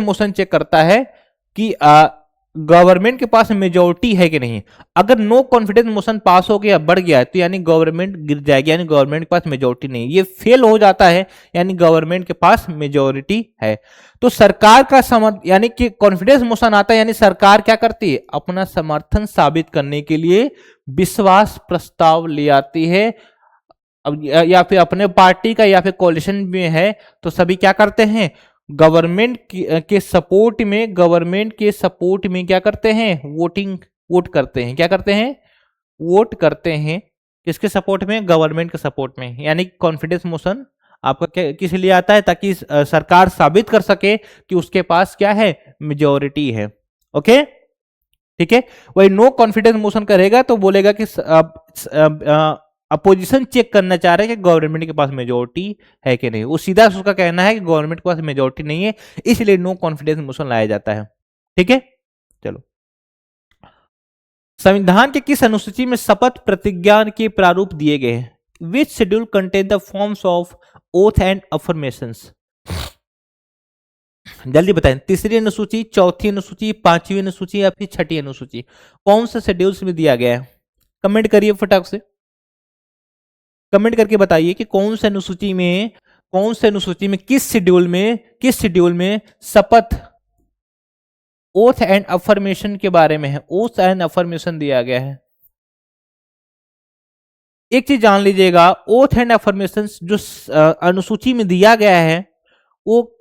मोशन चेक करता है कि गवर्नमेंट के पास मेजोरिटी है कि नहीं। अगर नो कॉन्फिडेंस मोशन पास हो गया, बढ़ गया, तो यानी गवर्नमेंट गिर जाएगी, यानी गवर्नमेंट के पास मेजोरिटी नहीं। ये फेल हो जाता है, यानी गवर्नमेंट के पास मेजोरिटी है। तो सरकार का यानी कि कॉन्फिडेंस मोशन आता है, यानी सरकार क्या करती है? अपना समर्थन साबित करने के लिए विश्वास प्रस्ताव ले आती है। अब या फिर अपने पार्टी का या फिर कोalition में है तो सभी क्या करते हैं? गवर्नमेंट के सपोर्ट में क्या करते हैं? वोट करते हैं। क्या करते हैं? वोट करते हैं। किसके सपोर्ट में? गवर्नमेंट के सपोर्ट में। यानी कॉन्फिडेंस मोशन आपका किस लिए आता है? ताकि सरकार साबित कर सके कि उसके पास क्या है? मेजोरिटी है। ओके, ठीक है। वही नो कॉन्फिडेंस मोशन करेगा तो बोलेगा कि अपोजिशन चेक करना चाह रहे हैं कि गवर्नमेंट के पास मेजोरिटी है कि नहीं। वो सीधा उसका कहना है कि गवर्नमेंट के पास मेजोरिटी नहीं है, इसलिए नो कॉन्फिडेंस मोशन लाया जाता है। ठीक है, चलो। संविधान के किस अनुसूची में शपथ प्रतिज्ञा के प्रारूप दिए गए हैं? Which schedule contain the forms of oath and affirmations? जल्दी बताएं। तीसरी अनुसूची, चौथी अनुसूची, पांचवी अनुसूची या फिर छठी अनुसूची? कौन सा शेड्यूल्स में दिया गया है? कमेंट करिए फटाक से, कमेंट करके बताइए कि कौन से अनुसूची में किस शेड्यूल में शपथ ओथ एंड अफर्मेशन के बारे में है। ओथ एंड अफर्मेशन दिया गया है। एक चीज जान लीजिएगा, ओथ एंड अफर्मेशन जो अनुसूची में दिया गया है, वो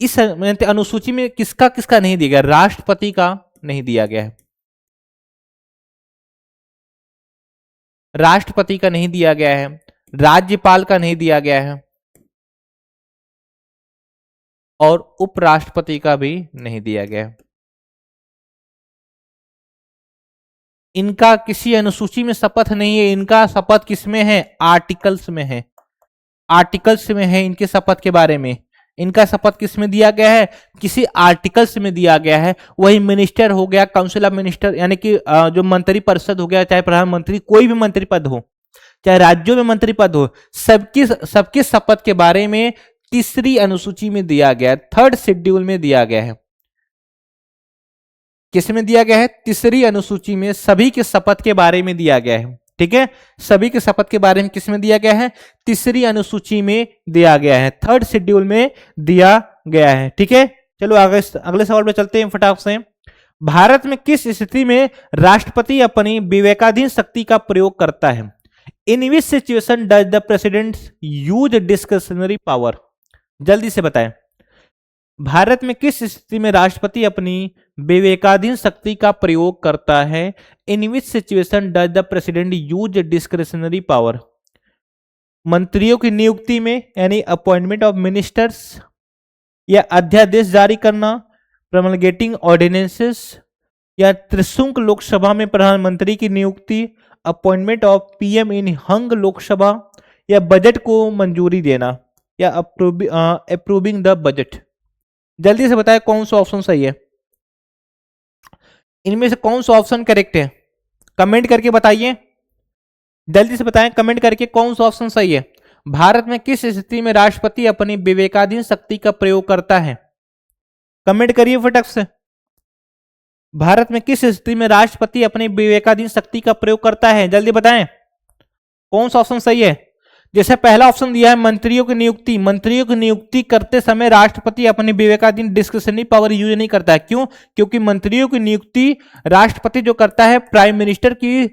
इस अनुसूची में किसका किसका नहीं दिया गया? राष्ट्रपति का नहीं दिया गया है, राष्ट्रपति का नहीं दिया गया है, राज्यपाल का नहीं दिया गया है, और उपराष्ट्रपति का भी नहीं दिया गया है। इनका किसी अनुसूची में शपथ नहीं है। इनका शपथ किसमें है? आर्टिकल्स में है। आर्टिकल्स में है इनके शपथ के बारे में। इनका शपथ किस में दिया गया है? किसी आर्टिकल्स में दिया गया है। वही मिनिस्टर हो गया, काउंसिल ऑफ मिनिस्टर यानी कि जो मंत्री परिषद हो गया, चाहे प्रधानमंत्री, कोई भी मंत्री पद हो, चाहे राज्यों में मंत्री पद हो, सबकी शपथ के बारे में तीसरी अनुसूची में दिया गया है, थर्ड शेड्यूल में दिया गया है। किस में दिया गया है? तीसरी अनुसूची में सभी के शपथ के बारे में दिया गया है। ठीक है, सभी के शपथ के बारे में किस में दिया गया है? तीसरी अनुसूची में दिया गया है, थर्ड शेड्यूल में दिया गया है। ठीक है, चलो आगे अगले सवाल पे चलते हैं फटाक से। भारत में किस स्थिति में राष्ट्रपति अपनी विवेकाधीन शक्ति का प्रयोग करता है? In which situation does the president use discretionary power? जल्दी से बताएं, भारत में किस स्थिति में राष्ट्रपति अपनी विवेकाधीन शक्ति का प्रयोग करता है? In which situation does the president use discretionary power? मंत्रियों की नियुक्ति में यानी अपॉइंटमेंट ऑफ मिनिस्टर्स, या अध्यादेश जारी करना, प्रमलगेटिंग ऑर्डिनेंसेस, या त्रिशुंक लोकसभा में प्रधानमंत्री की नियुक्ति, अपॉइंटमेंट ऑफ पीएम इन हंग लोकसभा, या बजट को मंजूरी देना, या अप्रूविंग द बजट? जल्दी से बताएं कौन सा ऑप्शन सही है, इनमें से कौन सा ऑप्शन करेक्ट है? कमेंट करके बताइए, जल्दी से बताएं कमेंट करके कौन सा ऑप्शन सही है। भारत में किस स्थिति में राष्ट्रपति अपनी विवेकाधीन शक्ति का प्रयोग करता है? कमेंट करिए फटक से। भारत में किस स्थिति में राष्ट्रपति अपनी विवेकाधीन शक्ति का प्रयोग करता है? जल्दी बताएं कौन सा ऑप्शन सही है। जैसे पहला ऑप्शन दिया है मंत्रियों की नियुक्ति, मंत्रियों की नियुक्ति करते समय राष्ट्रपति अपनी विवेकाधीन डिस्क्रिशनरी पावर यूज नहीं करता है। क्यों? क्योंकि मंत्रियों की नियुक्ति राष्ट्रपति जो करता है प्राइम मिनिस्टर की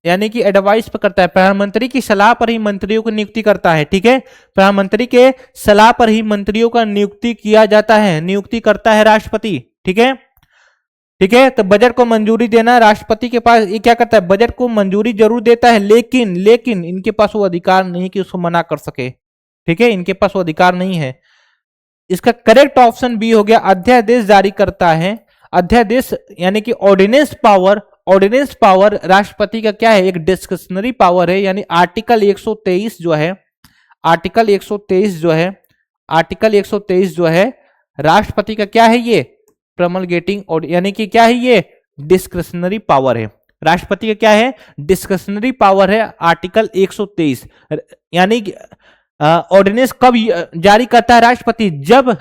यानी कि एडवाइस पर करता है, प्रधानमंत्री की सलाह पर ही मंत्रियों की नियुक्ति करता है। ठीक है, प्रधानमंत्री के सलाह पर ही मंत्रियों का नियुक्ति किया जाता है, नियुक्ति करता है राष्ट्रपति। ठीक है, ठीक है, तो बजट को मंजूरी देना राष्ट्रपति के पास, ये क्या करता है? बजट को मंजूरी जरूर देता है, लेकिन इनके पास वो अधिकार नहीं कि उसको मना कर सके। ठीक है, इनके पास वो अधिकार नहीं है। इसका करेक्ट ऑप्शन बी हो गया, अध्यादेश जारी करता है। अध्यादेश यानी कि ऑर्डिनेंस पावर, ऑर्डिनेंस पावर राष्ट्रपति का क्या है? एक डिस्क्रिशनरी पावर है, यानी आर्टिकल 123 जो है, आर्टिकल 123 जो है, आर्टिकल 123 जो है राष्ट्रपति का क्या है? ये प्रमलगेटिंग और यानी कि क्या है? ये डिस्क्रिशनरी पावर है। राष्ट्रपति का क्या है? डिस्क्रिशनरी पावर है, आर्टिकल 123। यानी ऑर्डिनेंस कब जारी करता है राष्ट्रपति? जब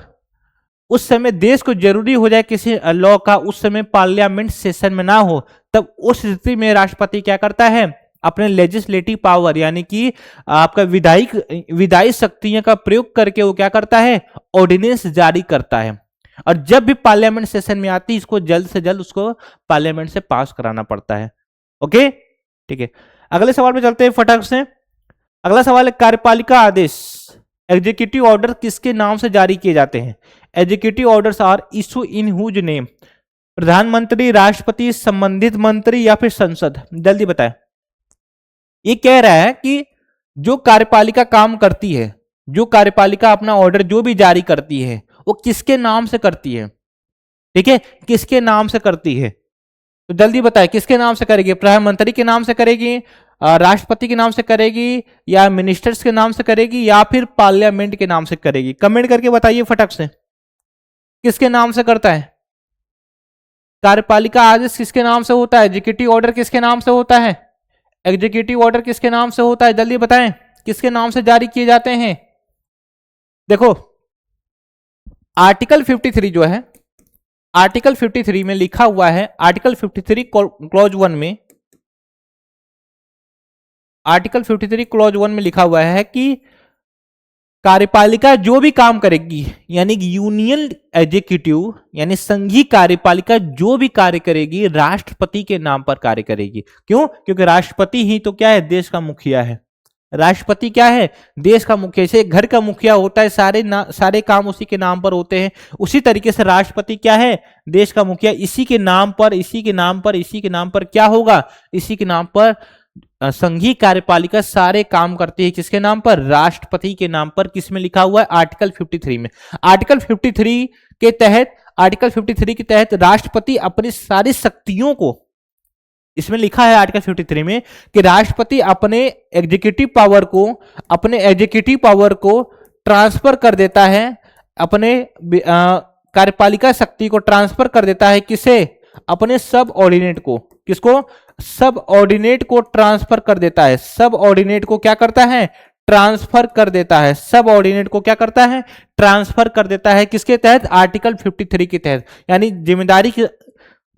उस समय देश को जरूरी हो जाए किसी लॉ का, उस समय पार्लियामेंट सेशन में ना हो, तब उस स्थिति में राष्ट्रपति क्या करता है? अपने लेजिस्लेटिव पावर यानी कि आपका विधायी शक्तियों का प्रयोग करके वो क्या करता है? ऑर्डिनेंस जारी करता है। और जब भी पार्लियामेंट सेशन में आती है, इसको जल्द से जल्द उसको पार्लियामेंट से पास कराना पड़ता है। ओके, ठीक है, अगले सवाल पे चलते हैं फटाक से। अगला सवाल है, कार्यपालिका आदेश, एग्जीक्यूटिव ऑर्डर किसके नाम से जारी किए जाते हैं? Executive orders are issue in whose name? प्रधानमंत्री, राष्ट्रपति, संबंधित मंत्री, या फिर संसद? जल्दी बताएं। ये कह रहा है कि जो कार्यपालिका काम करती है, जो कार्यपालिका अपना ऑर्डर जो भी जारी करती है, वो किसके नाम से करती है? ठीक है, किसके नाम से करती है? तो जल्दी बताएं किसके नाम से करेगी? प्रधानमंत्री के नाम से करेगी, राष्ट्रपति के नाम से करेगी, या मिनिस्टर्स के नाम से करेगी, या फिर पार्लियामेंट के नाम से करेगी? कमेंट करके बताइए फटक से, किसके नाम से करता है? कार्यपालिका आदेश किसके नाम से होता है? एग्जीक्यूटिव ऑर्डर किसके नाम से होता है? एग्जीक्यूटिव ऑर्डर किसके नाम से होता है? जल्दी बताएं किसके नाम से जारी किए जाते हैं? देखो, आर्टिकल 53 जो है, आर्टिकल 53 में लिखा हुआ है, आर्टिकल 53 क्लॉज 1 में, आर्टिकल 53 क्लॉज 1 में लिखा हुआ है कि कार्यपालिका जो भी काम करेगी, यानी यूनियन एग्जीक्यूटिव यानी संघीय कार्यपालिका जो भी कार्य करेगी, राष्ट्रपति के नाम पर कार्य करेगी। क्यों? क्योंकि राष्ट्रपति ही तो क्या है? देश का मुखिया है। राष्ट्रपति क्या है? देश का मुखिया। जैसे घर का मुखिया होता है, सारे काम उसी के नाम पर होते हैं, उसी तरीके से राष्ट्रपति क्या है? देश का मुखिया। इसी के नाम पर, इसी के नाम पर, इसी के नाम पर क्या होगा? इसी के नाम पर संघीय कार्यपालिका सारे काम करती है। किसके नाम पर? राष्ट्रपति के नाम पर। किसमें लिखा हुआ है? आर्टिकल 53 में। आर्टिकल 53 के तहत, आर्टिकल 53 के तहत राष्ट्रपति अपनी सारी शक्तियों को, इसमें लिखा है आर्टिकल 53 में कि राष्ट्रपति अपने एग्जीक्यूटिव पावर को ट्रांसफर कर देता है अपने कार्यपालिका शक्ति को ट्रांसफर कर देता है, किसे? अपने सब ऑर्डिनेट को। किसको? सब ऑर्डिनेट को ट्रांसफर कर देता है। सब ऑर्डिनेट को क्या करता है? ट्रांसफर कर देता है। सब ऑर्डिनेट को क्या करता है? ट्रांसफर कर देता है। किसके तहत? आर्टिकल 53 के तहत। यानी जिम्मेदारी की,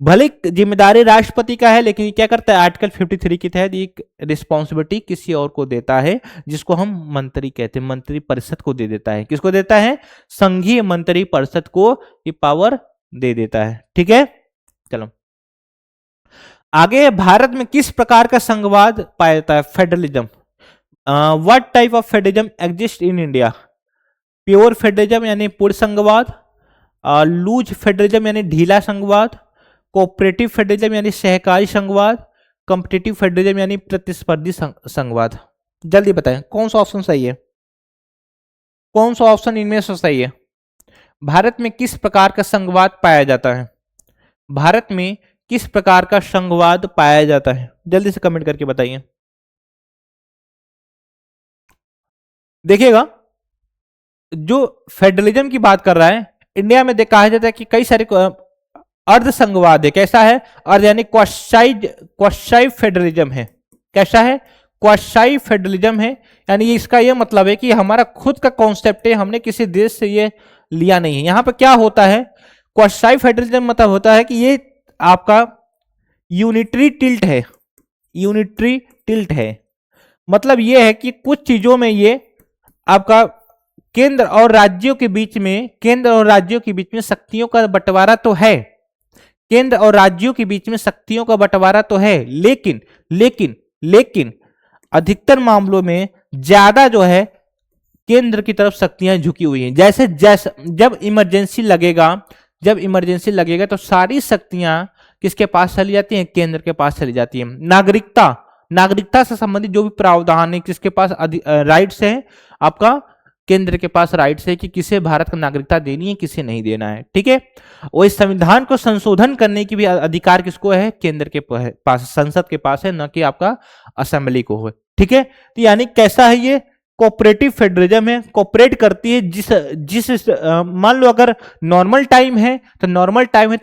भले जिम्मेदारी राष्ट्रपति का है, लेकिन ये क्या करता है? आर्टिकल 53 के तहत एक रिस्पॉन्सिबिलिटी किसी और को देता है, जिसको हम मंत्री कहते हैं। मंत्री परिषद को दे देता है। किसको देता है? संघीय मंत्री परिषद को ये पावर दे देता है। ठीक है, चलो आगे। भारत में किस प्रकार का संघवाद पाया जाता है? Federalism. What type of federalism exist in India? Pure federalism यानी पूर्ण संघवाद, लूज फेडरलिज्म यानी ढीला संघवाद, कोऑपरेटिव फेडरलिज्म यानी सहकारी संघवाद, कॉम्पिटिटिव फेडरलिज्म यानी प्रतिस्पर्धी संघवाद। जल्दी बताएं कौन सा ऑप्शन सही है? कौन सा ऑप्शन इनमें से सही है? भारत में किस प्रकार का संघवाद पाया जाता है? भारत में किस प्रकार का संघवाद पाया जाता है? जल्दी से कमेंट करके बताइए। देखिएगा, जो फेडरलिज्म की बात कर रहा है, इंडिया में कहा जाता है कि कई सारे अर्ध संघवाद है। कैसा है? अर्ध यानी क्वासाई फेडरलिज्म है। कैसा है? क्वासाई फेडरलिज्म है। यानी इसका यह मतलब है कि हमारा खुद का कॉन्सेप्ट है, हमने किसी देश से ये लिया नहीं है। यहां पर क्या होता है? क्वासाई फेडरलिज्म मतलब होता है कि ये आपका यूनिटरी टिल्ट है। यूनिटरी टिल्ट है मतलब ये है कि कुछ चीजों में ये आपका केंद्र और राज्यों के बीच में शक्तियों का बंटवारा तो है। केंद्र और राज्यों के बीच में शक्तियों का बंटवारा तो है, लेकिन अधिकतर मामलों में ज्यादा जो है केंद्र की तरफ शक्तियां झुकी हुई हैं। जैसे जब इमरजेंसी लगेगा तो सारी शक्तियां किसके पास चली जाती हैं? केंद्र के पास चली जाती है। नागरिकता से संबंधित जो भी प्रावधान है, किसके पास राइट्स है? आपका केंद्र के पास राइट्स है कि किसे भारत को नागरिकता देनी है, किसे नहीं देना है। ठीक है, और इस संविधान को संशोधन करने की भी अधिकार किसको है? केंद्र के पास, संसद के पास है, न कि आपका असेंबली को है। ठीक है, तो यानी कैसा है ये? कोऑपरेटिव फेडरलिज्म है। कोऑपरेट करती है जिस मान लो अगर नॉर्मल टाइम है तो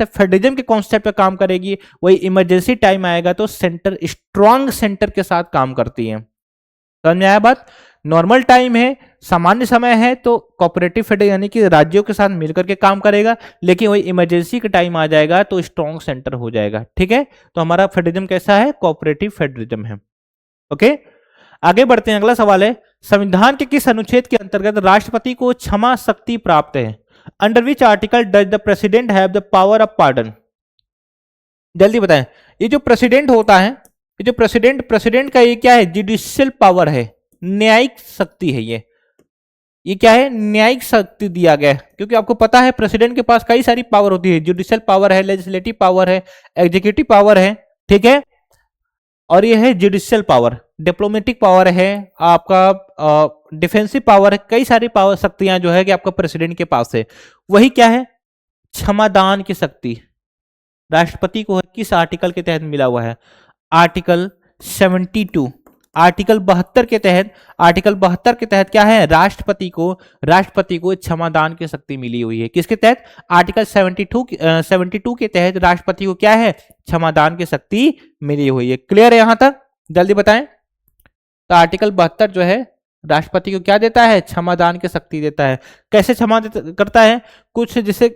फेडरलिज्म के कॉन्सेप्ट पे काम करेगी। वही इमरजेंसी टाइम आएगा तो स्ट्रॉन्ग सेंटर के साथ काम करती है। समझ में आया बात? नॉर्मल टाइम है, सामान्य समय है, तो कोऑपरेटिव फेडरलिज्म यानी कि राज्यों के साथ मिलकर के काम करेगा। लेकिन वही इमरजेंसी का टाइम आ जाएगा तो स्ट्रॉन्ग सेंटर हो जाएगा। ठीक है, तो हमारा फेडरलिज्म कैसा है? कोऑपरेटिव फेडरलिज्म है। ओके, आगे बढ़ते हैं। अगला सवाल है, संविधान के किस अनुच्छेद के अंतर्गत राष्ट्रपति को क्षमा शक्ति प्राप्त है? Under which article does the president have the power of pardon? जल्दी बताएं। ये जो प्रेसिडेंट होता है, ये जो प्रेसिडेंट का ये क्या है? जुडिशियल पावर है, न्यायिक शक्ति है। ये क्या है? न्यायिक शक्ति दिया गया है। क्योंकि आपको पता है प्रेसिडेंट के पास कई सारी पावर होती है। जुडिशियल पावर है, लेजिस्लेटिव पावर है, एग्जीक्यूटिव पावर है। ठीक है, और ये है जुडिशियल पावर। डिप्लोमेटिक पावर है, आपका डिफेंसिव पावर है। कई सारी पावर शक्तियां जो है कि आपका प्रेसिडेंट के पास है। वही क्या है? क्षमादान की शक्ति राष्ट्रपति को किस आर्टिकल के तहत मिला हुआ है? आर्टिकल 72, आर्टिकल 72 के तहत क्या है? राष्ट्रपति को क्षमादान की शक्ति मिली हुई है। किसके तहत? आर्टिकल 72 के तहत राष्ट्रपति को क्या है? क्षमादान की शक्ति मिली हुई है। क्लियर है यहां तक? जल्दी बताएं। तो आर्टिकल 72 जो है राष्ट्रपति को क्या देता है? क्षमादान की शक्ति देता है। कैसे क्षमा करता है? कुछ जैसे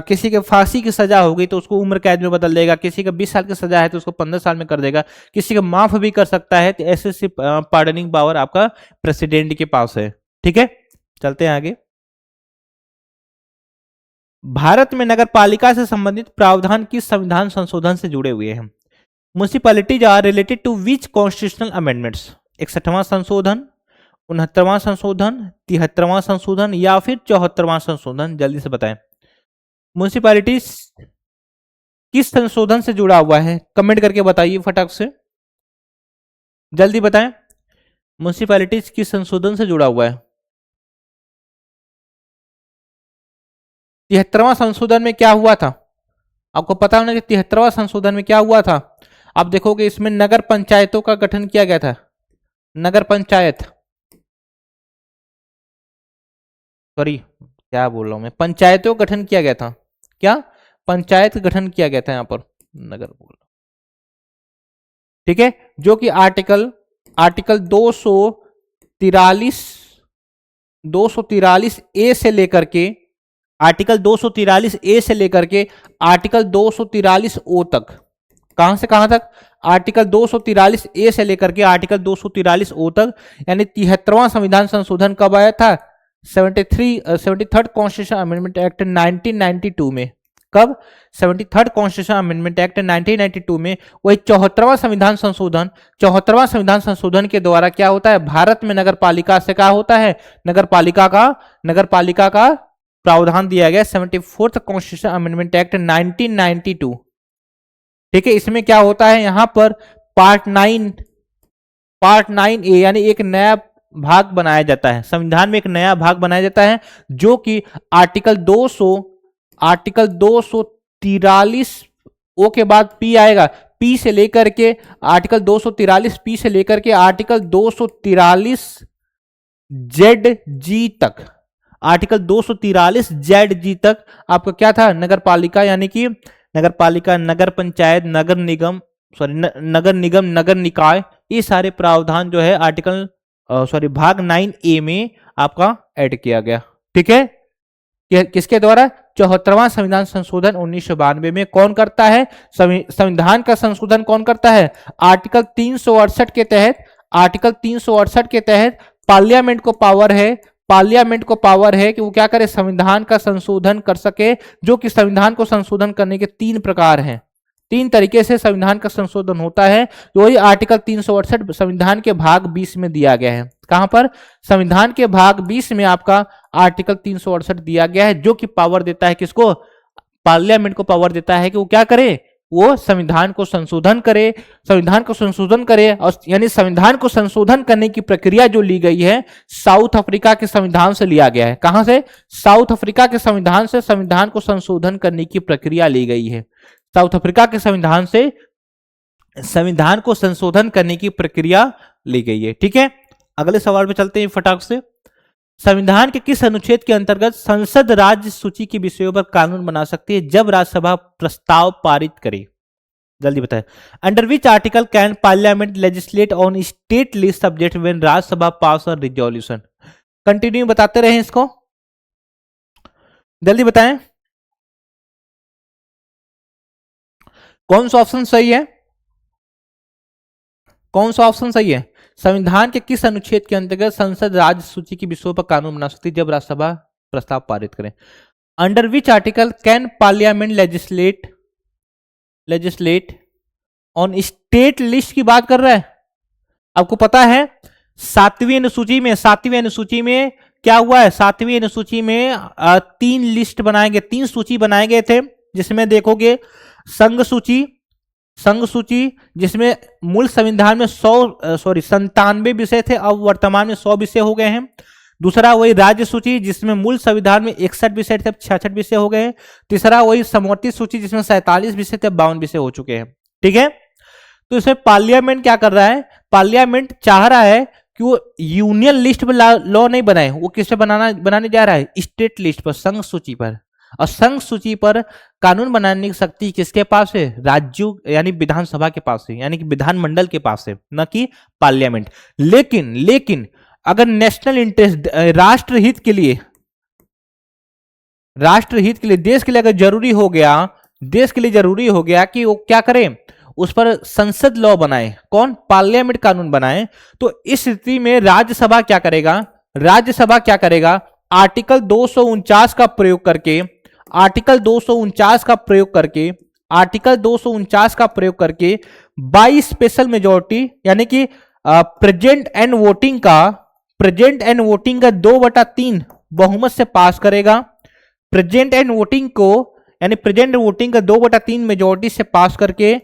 किसी के फांसी की सजा हो गई तो उसको उम्र कैद में बदल देगा, किसी का 20 साल की सजा है तो उसको 15 साल में कर देगा, किसी का माफ भी कर सकता है। तो ऐसे पार्डनिंग पावर आपका प्रेसिडेंट के पास है। ठीक है, चलते हैं आगे। भारत में नगर पालिका से संबंधित प्रावधान किस संविधान संशोधन से जुड़े हुए हैं? Municipalities are related to which constitutional amendments? 61वां संशोधन, 69वां संशोधन, 73वां संशोधन या फिर 74वां संशोधन? जल्दी से बताएं। म्युनिसिपैलिटीज किस संशोधन से जुड़ा हुआ है? कमेंट करके बताइए फटाक से, जल्दी बताएं। म्युनिसिपैलिटीज किस संशोधन से जुड़ा हुआ है? 73वां संशोधन में क्या हुआ था? आपको पता होना कि 73वां संशोधन में क्या हुआ था? आप देखोगे इसमें नगर पंचायतों का गठन किया गया था। नगर पंचायत, सॉरी क्या बोल रहा हूं मैं, पंचायतों का गठन किया गया था। क्या? पंचायत का गठन किया गया था यहाँ पर, नगर बोल रहा हूं। ठीक है, जो कि आर्टिकल आर्टिकल 243 243 ए से लेकर के आर्टिकल 243 ए से लेकर के आर्टिकल 243 ओ तक। कहां से कहां तक? आर्टिकल 243 ए से लेकर के आर्टिकल 243 ओ तक, यानी 73वां संविधान संशोधन कब आया था? 73rd कॉन्स्टिट्यूशन अमेंडमेंट एक्ट 1992 में। कब? 73rd कॉन्स्टिट्यूशन अमेंडमेंट एक्ट 1992 में। वही 74वां संविधान संशोधन, 74वां संविधान संशोधन के द्वारा क्या होता है? भारत में नगर पालिका से क्या होता है? नगर पालिका का प्रावधान दिया गया 74th कॉन्स्टिट्यूशन अमेंडमेंट एक्ट 1992। ठीक है, इसमें क्या होता है? यहां पर पार्ट 9A यानी एक नया भाग बनाया जाता है, संविधान में एक नया भाग बनाया जाता है, जो कि आर्टिकल 243 ओ के बाद पी आएगा, पी से लेकर के आर्टिकल 243 पी से लेकर के आर्टिकल 243 जेड जी तक, आर्टिकल 243 जेड जी तक आपका क्या था? नगर पालिका, यानी कि नगर पालिका, नगर पंचायत, नगर निगम, नगर निकाय, ये सारे प्रावधान जो है आर्टिकल भाग 9A में आपका ऐड किया गया। ठीक है, किसके द्वारा? 74वां संविधान संशोधन 1992 में। कौन करता है संविधान का संशोधन? कौन करता है? आर्टिकल 368 के तहत, आर्टिकल 368 के तहत पार्लियामेंट को पावर है कि वो क्या करे? संविधान का संशोधन कर सके, जो कि संविधान को संशोधन करने के 3 प्रकार हैं, 3 तरीके से संविधान का संशोधन होता है। वही आर्टिकल 368 संविधान के भाग 20 में दिया गया है। कहां पर? संविधान के भाग 20 में आपका आर्टिकल 368 दिया गया है, जो कि पावर देता है किसको? पार्लियामेंट को पावर देता है कि वो क्या करे? वो संविधान को संशोधन करे, और यानी संविधान को संशोधन करने की प्रक्रिया जो ली गई है साउथ अफ्रीका के संविधान से लिया गया है। कहां से? साउथ अफ्रीका के संविधान से संविधान को संशोधन करने की प्रक्रिया ली गई है। साउथ अफ्रीका के संविधान से संविधान को संशोधन करने की प्रक्रिया ली गई है। ठीक है, अगले सवाल पे चलते हैं फटाक से। संविधान के किस अनुच्छेद के अंतर्गत संसद राज्य सूची के विषयों पर कानून बना सकती है जब राज्यसभा प्रस्ताव पारित करे? जल्दी बताएं। Under which article can parliament legislate on state list subject when Rajya Sabha pass a resolution? Continue बताते रहे इसको, जल्दी बताएं कौन सा ऑप्शन सही है? कौन सा ऑप्शन सही है? संविधान के किस अनुच्छेद के अंतर्गत संसद राज्य सूची के विषयों पर कानून बना सकती है जब राज्यसभा प्रस्ताव पारित करें? Under which article can parliament legislate on state list की बात कर रहा है। आपको पता है 7वीं अनुसूची में क्या हुआ है? 7वीं अनुसूची में 3 लिस्ट बनाए गए, 3 सूची बनाए गए थे, जिसमें देखोगे संघ सूची जिसमें मूल संविधान में 97 विषय थे, अब वर्तमान में 100 विषय हो गए हैं। दूसरा वही राज्य सूची जिसमें मूल संविधान में 61 विषय थे, अब 66 विषय हो गए हैं। तीसरा वही समवर्ती सूची जिसमें 47 विषय थे, 52 विषय हो चुके हैं। ठीक है, तो इसमें पार्लियामेंट क्या कर रहा है? पार्लियामेंट चाह रहा है कि वो यूनियन लिस्ट पर लॉ नहीं बनाए, वो किस पे बनाने जा रहा है? स्टेट लिस्ट पर, संघ सूची पर। और संघ सूची पर कानून बनाने की शक्ति किसके पास है? राज्यों यानी विधानसभा के पास है, यानी कि विधानमंडल के पास है, न कि पार्लियामेंट। लेकिन अगर नेशनल इंटरेस्ट, राष्ट्रहित के लिए, देश के लिए अगर जरूरी हो गया कि वो क्या करें? उस पर संसद लॉ बनाए। कौन? पार्लियामेंट कानून बनाए। तो इस स्थिति में राज्यसभा क्या करेगा? आर्टिकल 249 का प्रयोग करके, आर्टिकल 249 का प्रयोग करके बाई स्पेशल मेजोरिटी, यानी कि प्रेजेंट एंड वोटिंग का 2/3 बहुमत से पास करेगा। प्रेजेंट एंड वोटिंग का 2/3 मेजोरिटी से पास करके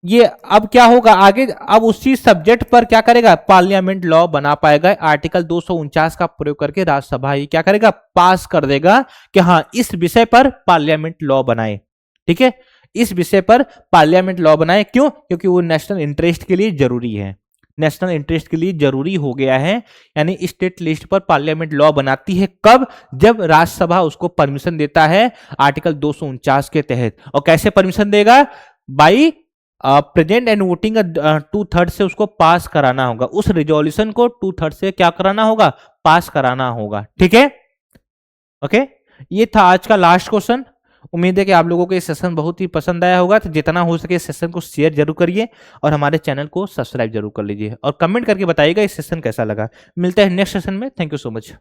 ये अब क्या होगा आगे? अब उसी सब्जेक्ट पर क्या करेगा? पार्लियामेंट लॉ बना पाएगा। आर्टिकल 249 का प्रयोग करके राज्यसभा ही क्या करेगा? पास कर देगा कि हाँ, इस विषय पर पार्लियामेंट लॉ बनाए। ठीक है, इस विषय पर पार्लियामेंट लॉ बनाए। क्यों? क्योंकि वो नेशनल इंटरेस्ट के लिए जरूरी है। नेशनल इंटरेस्ट के लिए जरूरी हो गया है। यानी स्टेट लिस्ट पर पार्लियामेंट लॉ बनाती है कब? जब राज्यसभा उसको परमिशन देता है आर्टिकल 249 के तहत। और कैसे परमिशन देगा? बाई प्रेजेंट एंड वोटिंग 2/3 से उसको पास कराना होगा। उस रिजोल्यूशन को 2/3 से क्या कराना होगा? पास कराना होगा। ठीक है, ओके। ये था आज का लास्ट क्वेश्चन। उम्मीद है कि आप लोगों को ये सेशन बहुत ही पसंद आया होगा। तो जितना हो सके इस सेशन को शेयर जरूर करिए और हमारे चैनल को सब्सक्राइब जरूर कर लीजिए और कमेंट करके बताइएगा इस सेशन कैसा लगा। मिलते हैं नेक्स्ट सेशन में। Thank you so much.